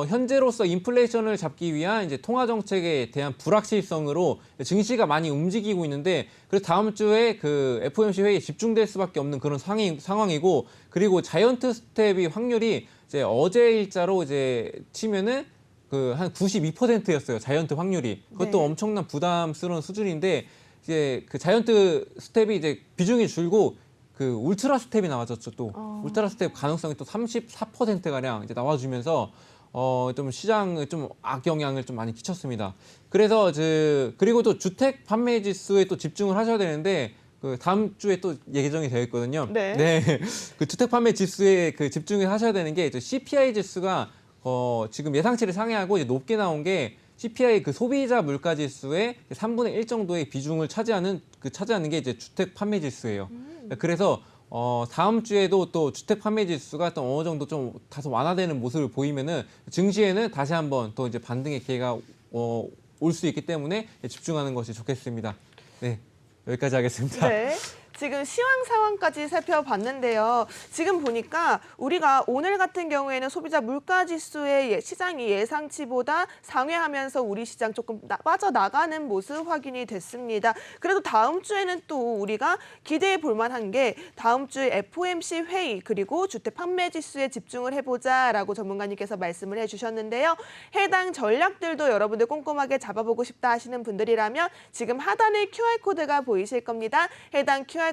현재로서 인플레이션을 잡기 위한 이제 통화 정책에 대한 불확실성으로 증시가 많이 움직이고 있는데 그래서 다음 주에 그 FOMC 회의에 집중될 수밖에 없는 그런 상황이고 그리고 자이언트 스텝이 확률이 이제 어제 일자로 이제 치면은 한 92%였어요. 자이언트 확률이. 그것도 네. 엄청난 부담스러운 수준인데 이제 그 자이언트 스텝이 이제 비중이 줄고 그 울트라 스텝이 나와졌죠. 또 울트라 스텝 가능성이 또 34%가량 이제 나와주면서 좀 시장에 좀 악영향을 좀 많이 끼쳤습니다. 그래서 그리고 또 주택 판매 지수에 또 집중을 하셔야 되는데 그 다음 주에 또 예정이 되어 있거든요. 네. 그 주택 판매 지수에 그 집중을 하셔야 되는 게 CPI 지수가 지금 예상치를 상회하고 이제 높게 나온 게 CPI 그 소비자 물가 지수의 3분의 1 정도의 비중을 차지하는 게 이제 주택 판매 지수예요. 그래서 다음 주에도 또 주택 판매 지수가 또 어느 정도 좀 다소 완화되는 모습을 보이면은 증시에는 다시 한번 또 이제 반등의 기회가 올 수 있기 때문에 집중하는 것이 좋겠습니다. 네, 여기까지 하겠습니다. 네. 지금 시황 상황까지 살펴봤는데요. 지금 보니까 우리가 오늘 같은 경우에는 소비자 물가 지수의 시장이 예상치보다 상회하면서 우리 시장 조금 빠져나가는 모습 확인이 됐습니다. 그래도 다음 주에는 또 우리가 기대해 볼 만한 게 다음 주에 FOMC 회의 그리고 주택 판매 지수에 집중을 해보자라고 전문가님께서 말씀을 해주셨는데요. 해당 전략들도 여러분들 꼼꼼하게 잡아보고 싶다 하시는 분들이라면 지금 하단에 QR코드가 보이실 겁니다. 해당 QR코드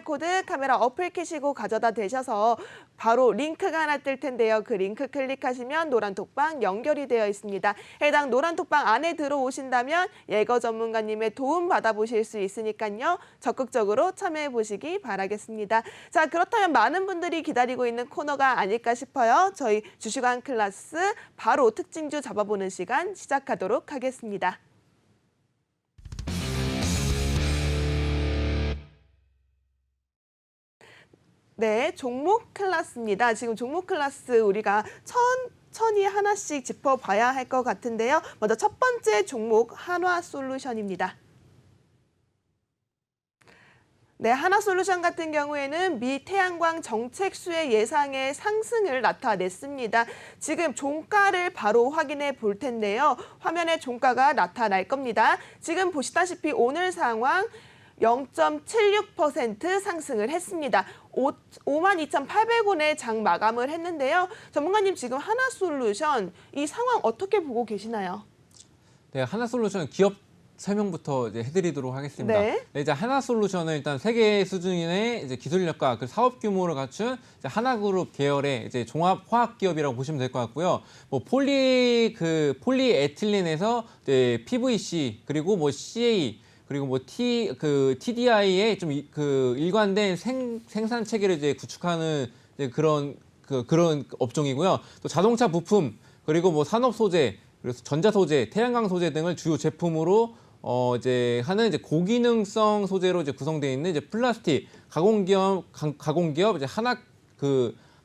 카메라 어플 켜시고 가져다 대셔서 바로 링크가 하나 뜰 텐데요. 그 링크 클릭하시면 노란톡방 연결이 되어 있습니다. 해당 노란톡방 안에 들어오신다면 예거 전문가님의 도움 받아보실 수 있으니까요. 적극적으로 참여해 보시기 바라겠습니다. 자, 그렇다면 많은 분들이 기다리고 있는 코너가 아닐까 싶어요. 저희 주식왕 클래스 바로 특징주 잡아보는 시간 시작하도록 하겠습니다. 네, 종목 클래스입니다. 지금 종목 클래스 우리가 천천히 하나씩 짚어봐야 할 것 같은데요. 먼저 첫 번째 종목 한화솔루션입니다. 네, 한화솔루션 같은 경우에는 미 태양광 정책 수혜 예상의 상승을 나타냈습니다. 지금 종가를 바로 확인해 볼 텐데요. 화면에 종가가 나타날 겁니다. 지금 보시다시피 오늘 상황 0.76% 상승을 했습니다. 52,800원에 장 마감을 했는데요. 전문가님 지금 한화솔루션 이 상황 어떻게 보고 계시나요? 네, 한화솔루션 기업 설명부터 이제 해드리도록 하겠습니다. 네. 네, 이제 한화솔루션은 일단 세계 수준의 이제 기술력과 그 사업 규모를 갖춘 이제 하나그룹 계열의 이제 종합 화학 기업이라고 보시면 될 것 같고요. 뭐 폴리에틸렌에서 이제 PVC 그리고 뭐 CA 그리고 뭐 TDI의 좀 그 일관된 생산 체계를 이제 구축하는 이제 그런 업종이고요. 또 자동차 부품 그리고 뭐 산업 소재 그래서 전자 소재, 태양광 소재 등을 주요 제품으로 이제 하는 이제 고기능성 소재로 이제 구성되어 있는 이제 플라스틱 가공기업 이제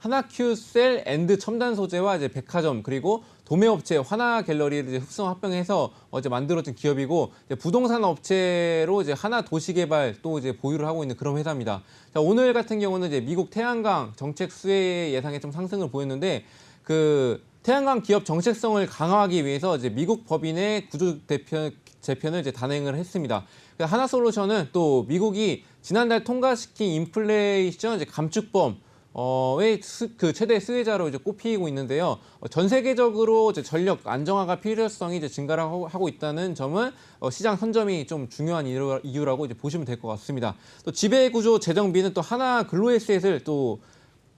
하나큐셀 앤드 첨단 소재와 이제 백화점 그리고 도매업체 화나 갤러리를 이제 흡성 합병해서 이제 만들어진 기업이고 이제 부동산 업체로 이제 하나 도시개발 또 이제 보유를 하고 있는 그런 회사입니다. 자, 오늘 같은 경우는 이제 미국 태양광 정책 수혜 예상에 좀 상승을 보였는데 그 태양광 기업 정책성을 강화하기 위해서 이제 미국 법인의 구조 재편을 이제 단행을 했습니다. 한화솔루션은 또 미국이 지난달 통과시킨 인플레이션 이제 감축법 그 최대 수혜자로 이제 꼽히고 있는데요. 전 세계적으로 이제 전력 안정화가 필요성이 이제 증가를 하고 있다는 점은 시장 선점이 좀 중요한 이유라고 이제 보시면 될 것 같습니다. 또 지배구조 재정비는 또 하나 글로에셋을 또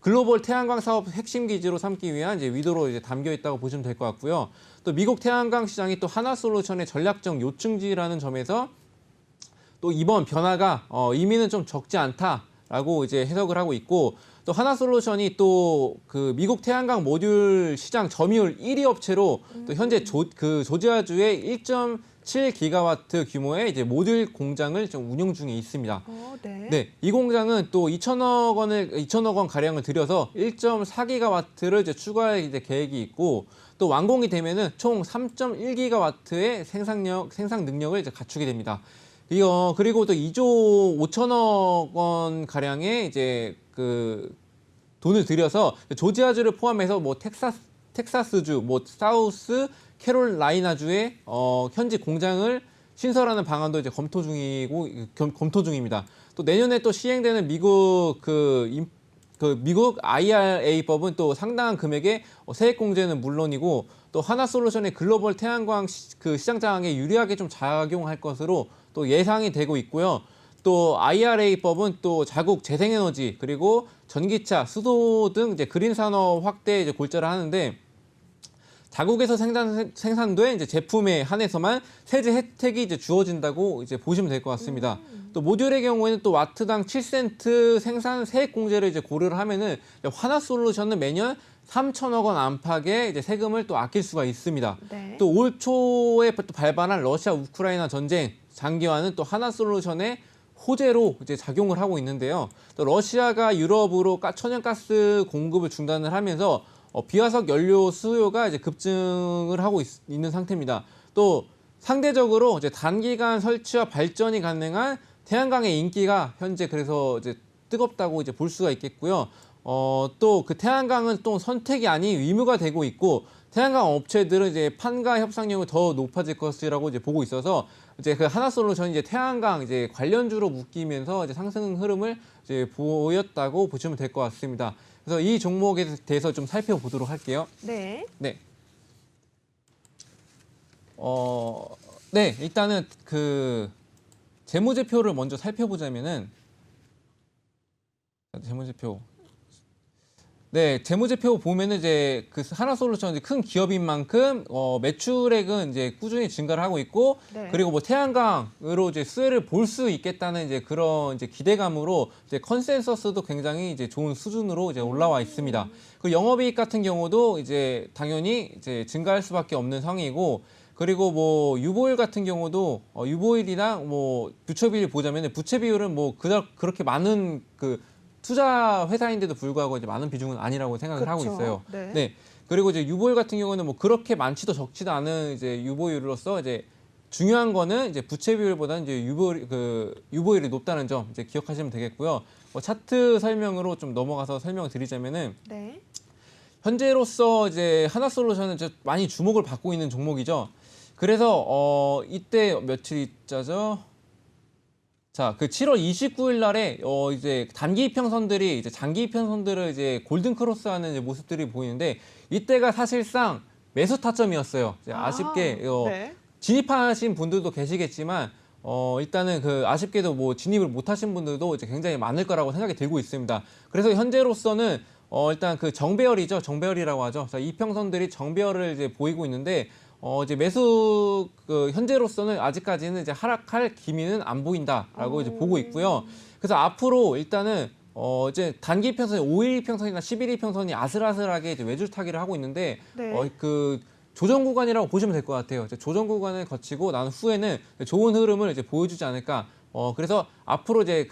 글로벌 태양광 사업 핵심 기지로 삼기 위한 이제 위도로 이제 담겨 있다고 보시면 될 것 같고요. 또 미국 태양광 시장이 또 한화솔루션의 전략적 요충지라는 점에서 또 이번 변화가 의미는 좀 적지 않다라고 이제 해석을 하고 있고 또 한화솔루션이 또 그 미국 태양광 모듈 시장 점유율 1위 업체로 또 현재 조지아주의 1.7기가와트 규모의 이제 모듈 공장을 좀 운영 중에 있습니다. 네. 네, 이 공장은 또 2천억 원 가량을 들여서 1.4기가와트를 이제 추가할 이제 계획이 있고 또 완공이 되면은 총 3.1기가와트의 생산 능력을 이제 갖추게 됩니다. 그리고 또 2조 5천억 원 가량의 이제 그 돈을 들여서 조지아주를 포함해서 뭐 텍사스주, 뭐 사우스 캐롤라이나주의 현지 공장을 신설하는 방안도 이제 검토 중입니다. 또 내년에 또 시행되는 미국 미국 IRA법은 또 상당한 금액의 세액 공제는 물론이고 또 한화솔루션의 글로벌 태양광 시장 장악에 유리하게 좀 작용할 것으로 또 예상이 되고 있고요. 또 IRA법은 또 자국 재생에너지 그리고 전기차, 수소 등 이제 그린 산업 확대에 이제 골자를 하는데 자국에서 생산된 이제 제품에 한해서만 세제 혜택이 이제 주어진다고 이제 보시면 될 것 같습니다. 또 모듈의 경우에는 또 와트당 7센트 생산 세액 공제를 이제 고려를 하면은 화나솔루션은 매년 3천억 원 안팎의 이제 세금을 또 아낄 수가 있습니다. 네. 또 올 초에 또 발발한 러시아 우크라이나 전쟁 장기화는 또 하나솔루션의 호재로 이제 작용을 하고 있는데요. 또 러시아가 유럽으로 천연가스 공급을 중단을 하면서 비화석 연료 수요가 이제 급증을 하고 있는 상태입니다. 또 상대적으로 이제 단기간 설치와 발전이 가능한 태양광의 인기가 현재 그래서 이제 뜨겁다고 이제 볼 수가 있겠고요. 또 그 태양광은 또 선택이 아닌 의무가 되고 있고 태양광 업체들은 이제 판가 협상력이 더 높아질 것이라고 이제 보고 있어서 이제 그 하나솔루션이 이제 태양광 이제 관련주로 묶이면서 이제 상승 흐름을 이제 보였다고 보시면 될 것 같습니다. 그래서 이 종목에 대해서 좀 살펴보도록 할게요. 네. 네. 네, 일단은 그 재무제표를 먼저 살펴보자면은 재무제표. 네, 재무제표 보면은 이제 그 하나솔루션 이제 큰 기업인 만큼 매출액은 이제 꾸준히 증가를 하고 있고 네. 그리고 뭐 태양광으로 이제 수혜를 볼 수 있겠다는 이제 그런 이제 기대감으로 이제 컨센서스도 굉장히 이제 좋은 수준으로 이제 올라와 있습니다. 그 영업이익 같은 경우도 이제 당연히 이제 증가할 수밖에 없는 상황이고 그리고 뭐 유보율 같은 경우도 유보율이랑 뭐 부채 비율 보자면 부채 비율은 뭐 그렇게 많은 그 투자 회사인데도 불구하고 이제 많은 비중은 아니라고 생각을 하고 그렇죠. 있어요. 네. 네. 그리고 이제 유보율 같은 경우는 뭐 그렇게 많지도 적지도 않은 이제 유보율로서 이제 중요한 거는 이제 부채 비율보다는 이제 유보율이 높다는 점 이제 기억하시면 되겠고요. 차트 설명으로 좀 넘어가서 설명을 드리자면은 네. 현재로서 이제 하나솔루션은 이제 많이 주목을 받고 있는 종목이죠. 그래서 이때 며칠이자죠? 자, 그 7월 29일 날에 이제 단기 이평선들이 이제 장기 이평선들을 이제 골든 크로스하는 이제 모습들이 보이는데 이때가 사실상 매수 타점이었어요. 이제 아쉽게 네. 진입하신 분들도 계시겠지만 일단은 그 아쉽게도 뭐 진입을 못하신 분들도 이제 굉장히 많을 거라고 생각이 들고 있습니다. 그래서 현재로서는 일단 그 정배열이죠, 정배열이라고 하죠. 자, 이평선들이 정배열을 이제 보이고 있는데. 이제 매수 그 현재로서는 아직까지는 이제 하락할 기미는 안 보인다라고 이제 보고 있고요. 그래서 앞으로 일단은 이제 단기 이평선이 5일 이평선이나 11일 이평선이 아슬아슬하게 이제 외줄 타기를 하고 있는데 네. 그 조정 구간이라고 보시면 될 것 같아요. 이제 조정 구간을 거치고 난 후에는 좋은 흐름을 이제 보여주지 않을까. 그래서 앞으로 이제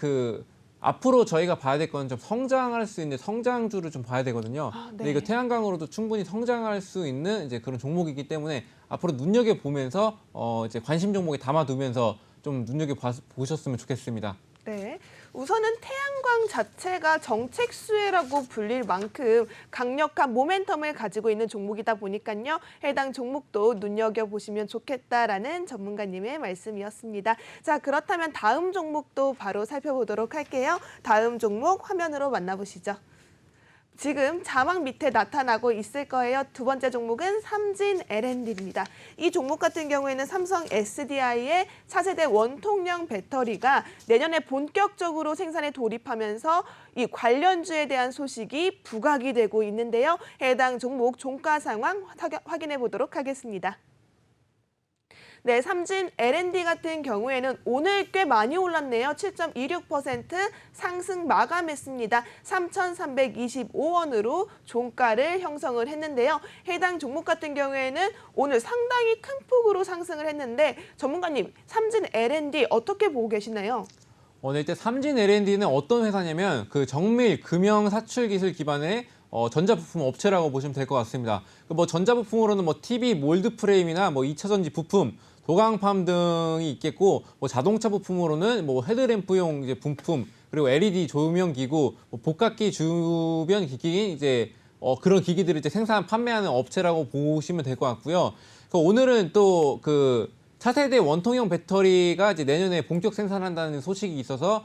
앞으로 저희가 봐야 될 건 좀 성장할 수 있는 성장주를 좀 봐야 되거든요. 네. 근데 이거 태양광으로도 충분히 성장할 수 있는 이제 그런 종목이기 때문에 앞으로 눈여겨 보면서 이제 관심 종목에 담아두면서 좀 눈여겨 보셨으면 좋겠습니다. 네. 우선은 태양광 자체가 정책 수혜라고 불릴 만큼 강력한 모멘텀을 가지고 있는 종목이다 보니까요. 해당 종목도 눈여겨보시면 좋겠다라는 전문가님의 말씀이었습니다. 자, 그렇다면 다음 종목도 바로 살펴보도록 할게요. 다음 종목 화면으로 만나보시죠. 지금 자막 밑에 나타나고 있을 거예요. 두 번째 종목은 삼진 L&D입니다. 이 종목 같은 경우에는 삼성 SDI의 차세대 원통형 배터리가 내년에 본격적으로 생산에 돌입하면서 이 관련주에 대한 소식이 부각이 되고 있는데요. 해당 종목 종가 상황 확인해 보도록 하겠습니다. 네, 삼진 L&D 같은 경우에는 오늘 꽤 많이 올랐네요. 7.26% 상승 마감했습니다. 3,325원으로 종가를 형성을 했는데요. 해당 종목 같은 경우에는 오늘 상당히 큰 폭으로 상승을 했는데 전문가님, 삼진 L&D 어떻게 보고 계시나요? 네, 이때 삼진 L&D는 어떤 회사냐면 그 정밀 금형 사출 기술 기반의 전자부품 업체라고 보시면 될 것 같습니다. 뭐 전자부품으로는 뭐 TV 몰드 프레임이나 뭐 2차 전지 부품, 도강팜 등이 있겠고, 뭐 자동차 부품으로는 뭐 헤드램프용 이제 부품, 그리고 LED 조명 기구, 뭐 복각기 주변 기기 이제 그런 기기들을 이제 생산 판매하는 업체라고 보시면 될 것 같고요. 오늘은 또 그 차세대 원통형 배터리가 이제 내년에 본격 생산한다는 소식이 있어서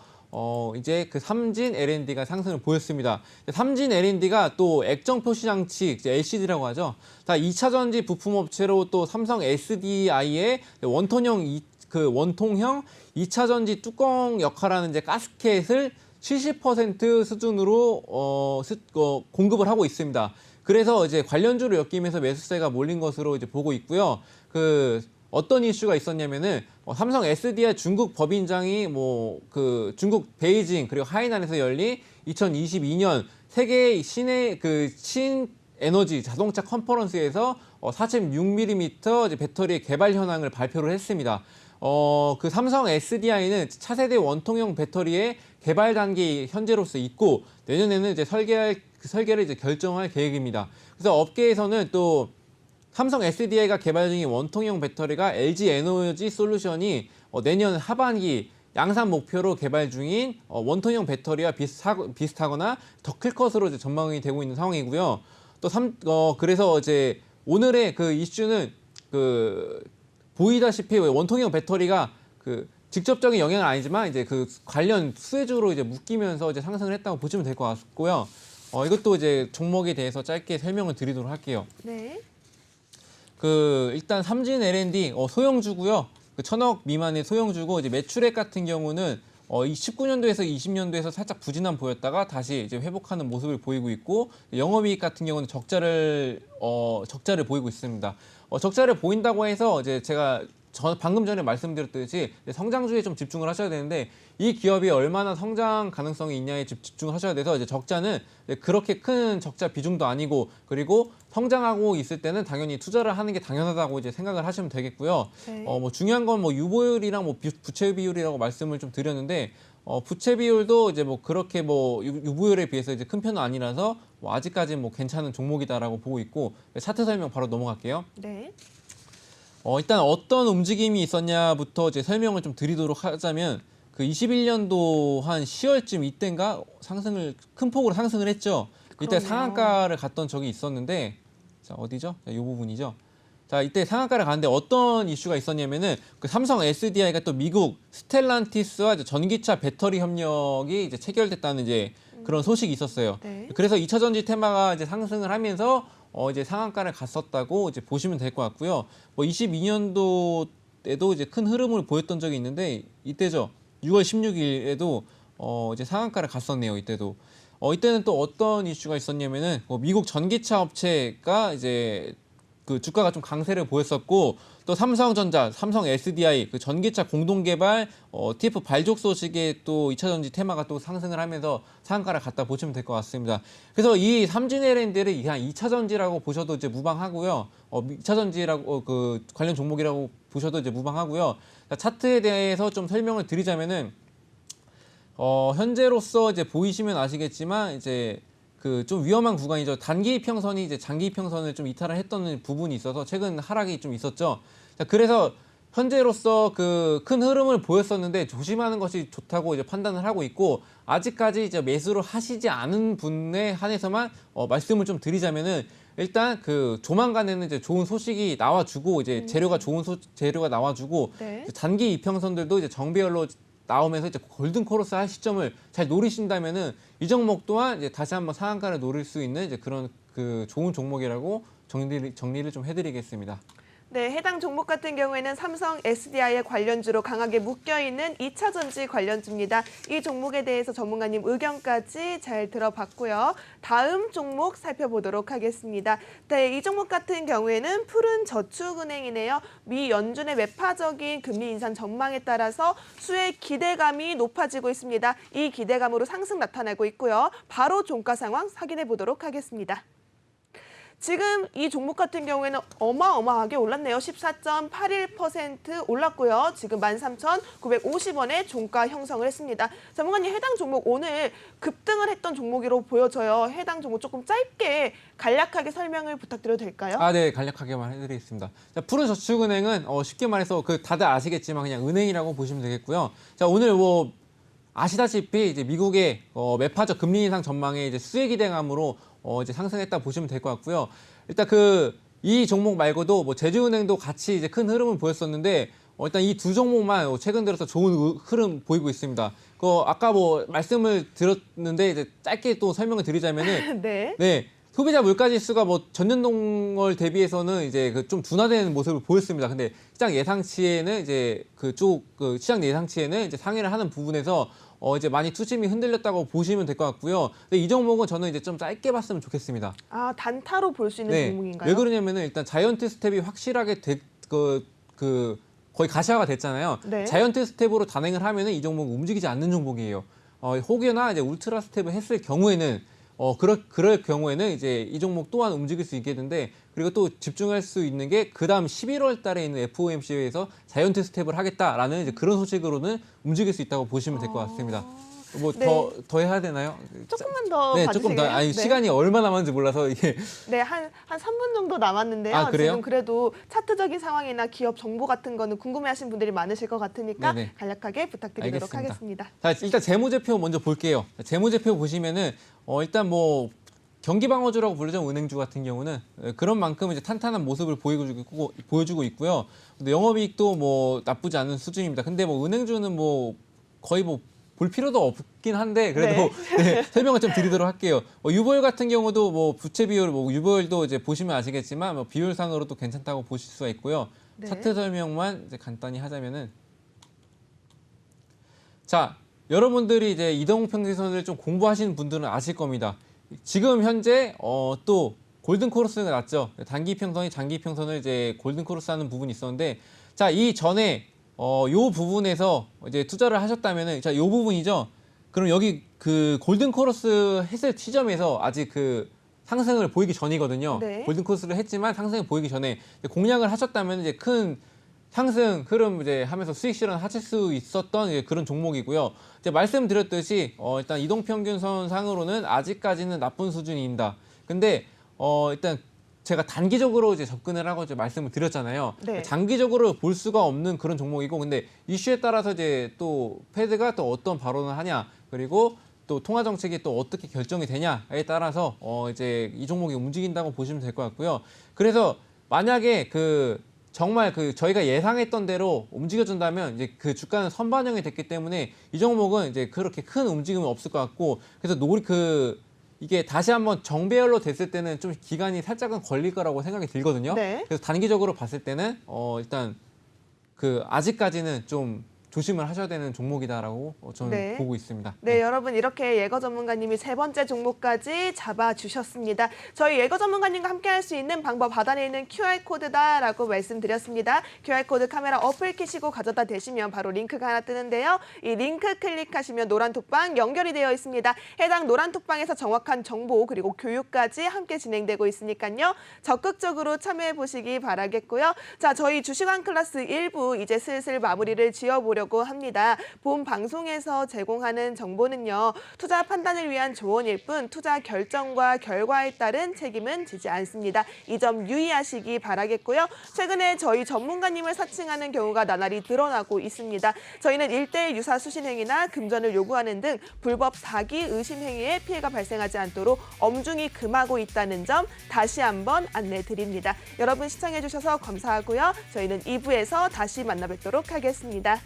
이제 그 삼진 L&D가 상승을 보였습니다. 삼진 L&D가 또 액정 표시 장치, 이제 LCD라고 하죠. 자, 2차 전지 부품 업체로 또 삼성 SDI의 원통형 그 원통형 2차 전지 뚜껑 역할하는 이제 가스켓을 70% 수준으로 공급을 하고 있습니다. 그래서 이제 관련주를 엮이면서 매수세가 몰린 것으로 이제 보고 있고요. 그 어떤 이슈가 있었냐면은 삼성 SDI 중국 법인장이 뭐 그 중국 베이징 그리고 하이난에서 열린 2022년 세계 신의 그 신에너지 자동차 컨퍼런스에서 46mm 이제 배터리 개발 현황을 발표를 했습니다. 그 삼성 SDI는 차세대 원통형 배터리의 개발 단계 현재로서 있고 내년에는 이제 설계를 이제 결정할 계획입니다. 그래서 업계에서는 또 삼성 SDI가 개발 중인 원통형 배터리가 LG 에너지 솔루션이 내년 하반기 양산 목표로 개발 중인 원통형 배터리와 비슷하거나 더 클 것으로 이제 전망이 되고 있는 상황이고요. 또 그래서 이제 오늘의 그 이슈는 그 보이다시피 원통형 배터리가 그 직접적인 영향은 아니지만 이제 그 관련 수혜주로 이제 묶이면서 이제 상승을 했다고 보시면 될 것 같고요. 이것도 이제 종목에 대해서 짧게 설명을 드리도록 할게요. 네. 그 일단 삼진 L&D 소형주고요. 그 1,000억 미만의 소형주고 이제 매출액 같은 경우는 19년도에서 20년도에서 살짝 부진함 보였다가 다시 이제 회복하는 모습을 보이고 있고 영업이익 같은 경우는 적자를 보이고 있습니다. 적자를 보인다고 해서 이제 제가 방금 전에 말씀드렸듯이 성장주에 좀 집중을 하셔야 되는데 이 기업이 얼마나 성장 가능성이 있냐에 집중을 하셔야 돼서 이제 적자는 그렇게 큰 적자 비중도 아니고 그리고 성장하고 있을 때는 당연히 투자를 하는 게 당연하다고 이제 생각을 하시면 되겠고요. 네. 뭐 중요한 건 뭐 유보율이랑 뭐 부채 비율이라고 말씀을 좀 드렸는데 부채 비율도 이제 뭐 그렇게 뭐 유보율에 비해서 이제 큰 편은 아니라서 뭐 아직까지 뭐 괜찮은 종목이다라고 보고 있고 차트 설명 바로 넘어갈게요. 네. 일단 어떤 움직임이 있었냐부터 이제 설명을 좀 드리도록 하자면 그 21년도 한 10월쯤 이때인가 큰 폭으로 상승을 했죠. 이때 그러네요. 상한가를 갔던 적이 있었는데 자 어디죠? 자, 이 부분이죠. 자 이때 상한가를 갔는데 어떤 이슈가 있었냐면은 그 삼성 SDI가 또 미국 스텔란티스와 이제 전기차 배터리 협력이 이제 체결됐다는 이제 그런 소식이 있었어요. 네. 그래서 2차 전지 테마가 이제 상승을 하면서 이제 상한가를 갔었다고 이제 보시면 될 것 같고요. 뭐 22년도에도 이제 큰 흐름을 보였던 적이 있는데 이때죠. 6월 16일에도 이제 상한가를 갔었네요. 이때도. 이때는 또 어떤 이슈가 있었냐면은 미국 전기차 업체가 이제 그 주가가 좀 강세를 보였었고 또 삼성전자, 삼성 SDI 그 전기차 공동 개발 TF 발족 소식에 또 2차 전지 테마가 또 상승을 하면서 상한가를 갖다 보시면 될 것 같습니다. 그래서 이 삼진 L&D를 그냥 2차 전지라고 보셔도 이제 무방하고요. 2차 전지라고 그 관련 종목이라고 보셔도 이제 무방하고요. 자, 차트에 대해서 좀 설명을 드리자면은 현재로서 이제 보이시면 아시겠지만 이제 그 좀 위험한 구간이죠. 단기 이평선이 이제 장기 이평선을 좀 이탈을 했던 부분이 있어서 최근 하락이 좀 있었죠. 자, 그래서 현재로서 그 큰 흐름을 보였었는데 조심하는 것이 좋다고 이제 판단을 하고 있고 아직까지 이제 매수를 하시지 않은 분에 한해서만 말씀을 좀 드리자면은 일단 그 조만간에는 이제 좋은 소식이 나와주고 이제 재료가 나와주고 네. 단기 이평선들도 이제 정배열로 나오면서 이제 골든 코러스 할 시점을 잘 노리신다면은 이 종목 또한 이제 다시 한번 상한가를 노릴 수 있는 이제 그런 그 좋은 종목이라고 정리를 좀 해드리겠습니다. 네, 해당 종목 같은 경우에는 삼성 SDI의 관련주로 강하게 묶여있는 2차 전지 관련주입니다. 이 종목에 대해서 전문가님 의견까지 잘 들어봤고요. 다음 종목 살펴보도록 하겠습니다. 네, 이 종목 같은 경우에는 푸른저축은행이네요. 미 연준의 매파적인 금리 인상 전망에 따라서 수혜 기대감이 높아지고 있습니다. 이 기대감으로 상승 나타나고 있고요. 바로 종가 상황 확인해 보도록 하겠습니다. 지금 이 종목 같은 경우에는 어마어마하게 올랐네요. 14.81% 올랐고요. 지금 13,950원에 종가 형성을 했습니다. 전문가님, 해당 종목 오늘 급등을 했던 종목으로 보여져요. 해당 종목 조금 짧게 간략하게 설명을 부탁드려도 될까요? 네, 간략하게만 해드리겠습니다. 자, 푸른저축은행은 쉽게 말해서 그 다들 아시겠지만 그냥 은행이라고 보시면 되겠고요. 자, 오늘 뭐 아시다시피 이제 미국의 매파적 금리 인상 전망에 이제 수혜 기대감으로 이제 상승했다 보시면 될 것 같고요. 일단 이 종목 말고도 뭐 제주은행도 같이 이제 큰 흐름을 보였었는데 일단 이 두 종목만 최근 들어서 좋은 흐름 보이고 있습니다. 아까 뭐 말씀을 드렸는데 이제 짧게 또 설명을 드리자면은 네. 네. 소비자 물가 지수가 뭐 전년동월 대비해서는 이제 그 좀 둔화되는 모습을 보였습니다. 근데 시장 예상치에는 이제 시장 예상치에는 이제 상회를 하는 부분에서 이제 많이 투심이 흔들렸다고 보시면 될 것 같고요. 근데 이 종목은 저는 이제 좀 짧게 봤으면 좋겠습니다. 아, 단타로 볼 수 있는 종목인가요? 왜 그러냐면은 일단 자이언트 스텝이 확실하게 거의 가시화가 됐잖아요. 네. 자이언트 스텝으로 단행을 하면은 이 종목 움직이지 않는 종목이에요. 혹여나 이제 울트라 스텝을 했을 경우에는 그럴 경우에는 이제 이 종목 또한 움직일 수 있게 되는데, 그리고 또 집중할 수 있는 게 그다음 11월 달에 있는 FOMC에서 자이언트 스텝을 하겠다라는 이제 그런 소식으로는 움직일 수 있다고 보시면 될 것 같습니다. 뭐 더 해야 되나요? 조금만 더 네, 봐주시겠어요? 조금 더. 아니, 시간이 얼마나 남았는지 몰라서 이게. 네, 한 3분 정도 남았는데요. 아, 그래요? 지금 그래도 차트적인 상황이나 기업 정보 같은 거는 궁금해하시는 분들이 많으실 것 같으니까 네네. 간략하게 부탁드리도록 알겠습니다. 하겠습니다. 자, 일단 재무제표 먼저 볼게요. 재무제표 보시면은 일단 뭐 경기방어주라고 부르죠, 은행주 같은 경우는 그런 만큼 이제 탄탄한 모습을 보여주고 있고요. 근데 영업이익도 뭐 나쁘지 않은 수준입니다. 근데 뭐 은행주는 뭐 거의 뭐 볼 필요도 없긴 한데 그래도 네, 설명을 좀 드리도록 할게요. 유보율 같은 경우도 뭐 부채 비율, 뭐 유보율도 이제 보시면 아시겠지만 뭐 비율상으로도 괜찮다고 보실 수가 있고요. 네. 차트 설명만 이제 간단히 하자면은, 자, 여러분들이 이제 이동 평균선을 좀 공부하시는 분들은 아실 겁니다. 지금 현재 또 골든 코러스가 났죠. 단기 평선이 장기 평선을 이제 골든 코러스 하는 부분이 있었는데, 자, 이 전에 요 부분에서 이제 투자를 하셨다면은, 자, 요 부분이죠. 그럼 여기 그 골든 코러스 했을 시점에서 아직 그 상승을 보이기 전이거든요. 네. 골든 코러스를 했지만 상승을 보이기 전에 공략을 하셨다면 이제 큰 상승 흐름 이제 하면서 수익 실현 하실 수 있었던 이제 그런 종목이고요. 이제 말씀드렸듯이 일단 이동평균선 상으로는 아직까지는 나쁜 수준입니다. 근데 일단 제가 단기적으로 이제 접근을 하고 이제 말씀을 드렸잖아요. 네. 장기적으로 볼 수가 없는 그런 종목이고, 근데 이슈에 따라서 이제 또 패드가 또 어떤 발언을 하냐, 그리고 또 통화 정책이 또 어떻게 결정이 되냐에 따라서 이제 이 종목이 움직인다고 보시면 될 것 같고요. 그래서 만약에 정말 저희가 예상했던 대로 움직여준다면 이제 그 주가는 선반영이 됐기 때문에 이 종목은 이제 그렇게 큰 움직임은 없을 것 같고, 그래서 이게 다시 한번 정배열로 됐을 때는 좀 기간이 살짝은 걸릴 거라고 생각이 들거든요. 네. 그래서 단기적으로 봤을 때는 일단 아직까지는 좀 조심을 하셔야 되는 종목이다라고 저는 네. 보고 있습니다. 네, 여러분 이렇게 예거 전문가님이 세 번째 종목까지 잡아주셨습니다. 저희 예거 전문가님과 함께할 수 있는 방법 하단에 있는 QR코드다라고 말씀드렸습니다. QR코드 카메라 어플 키시고 가져다 대시면 바로 링크가 하나 뜨는데요. 이 링크 클릭하시면 노란 톡방 연결이 되어 있습니다. 해당 노란 톡방에서 정확한 정보 그리고 교육까지 함께 진행되고 있으니까요. 적극적으로 참여해 보시기 바라겠고요. 자, 저희 주식왕 클래스 1부 이제 슬슬 마무리를 지어보려고 합니다. 본 방송에서 제공하는 정보는요, 투자 판단을 위한 조언일 뿐 투자 결정과 결과에 따른 책임은 지지 않습니다. 이 점 유의하시기 바라겠고요. 최근에 저희 전문가님을 사칭하는 경우가 나날이 늘어나고 있습니다. 저희는 1대1 유사 수신 행위나 금전을 요구하는 등 불법 사기 의심 행위에 피해가 발생하지 않도록 엄중히 금하고 있다는 점 다시 한번 안내드립니다. 여러분 시청해 주셔서 감사하고요. 저희는 2부에서 다시 만나 뵙도록 하겠습니다.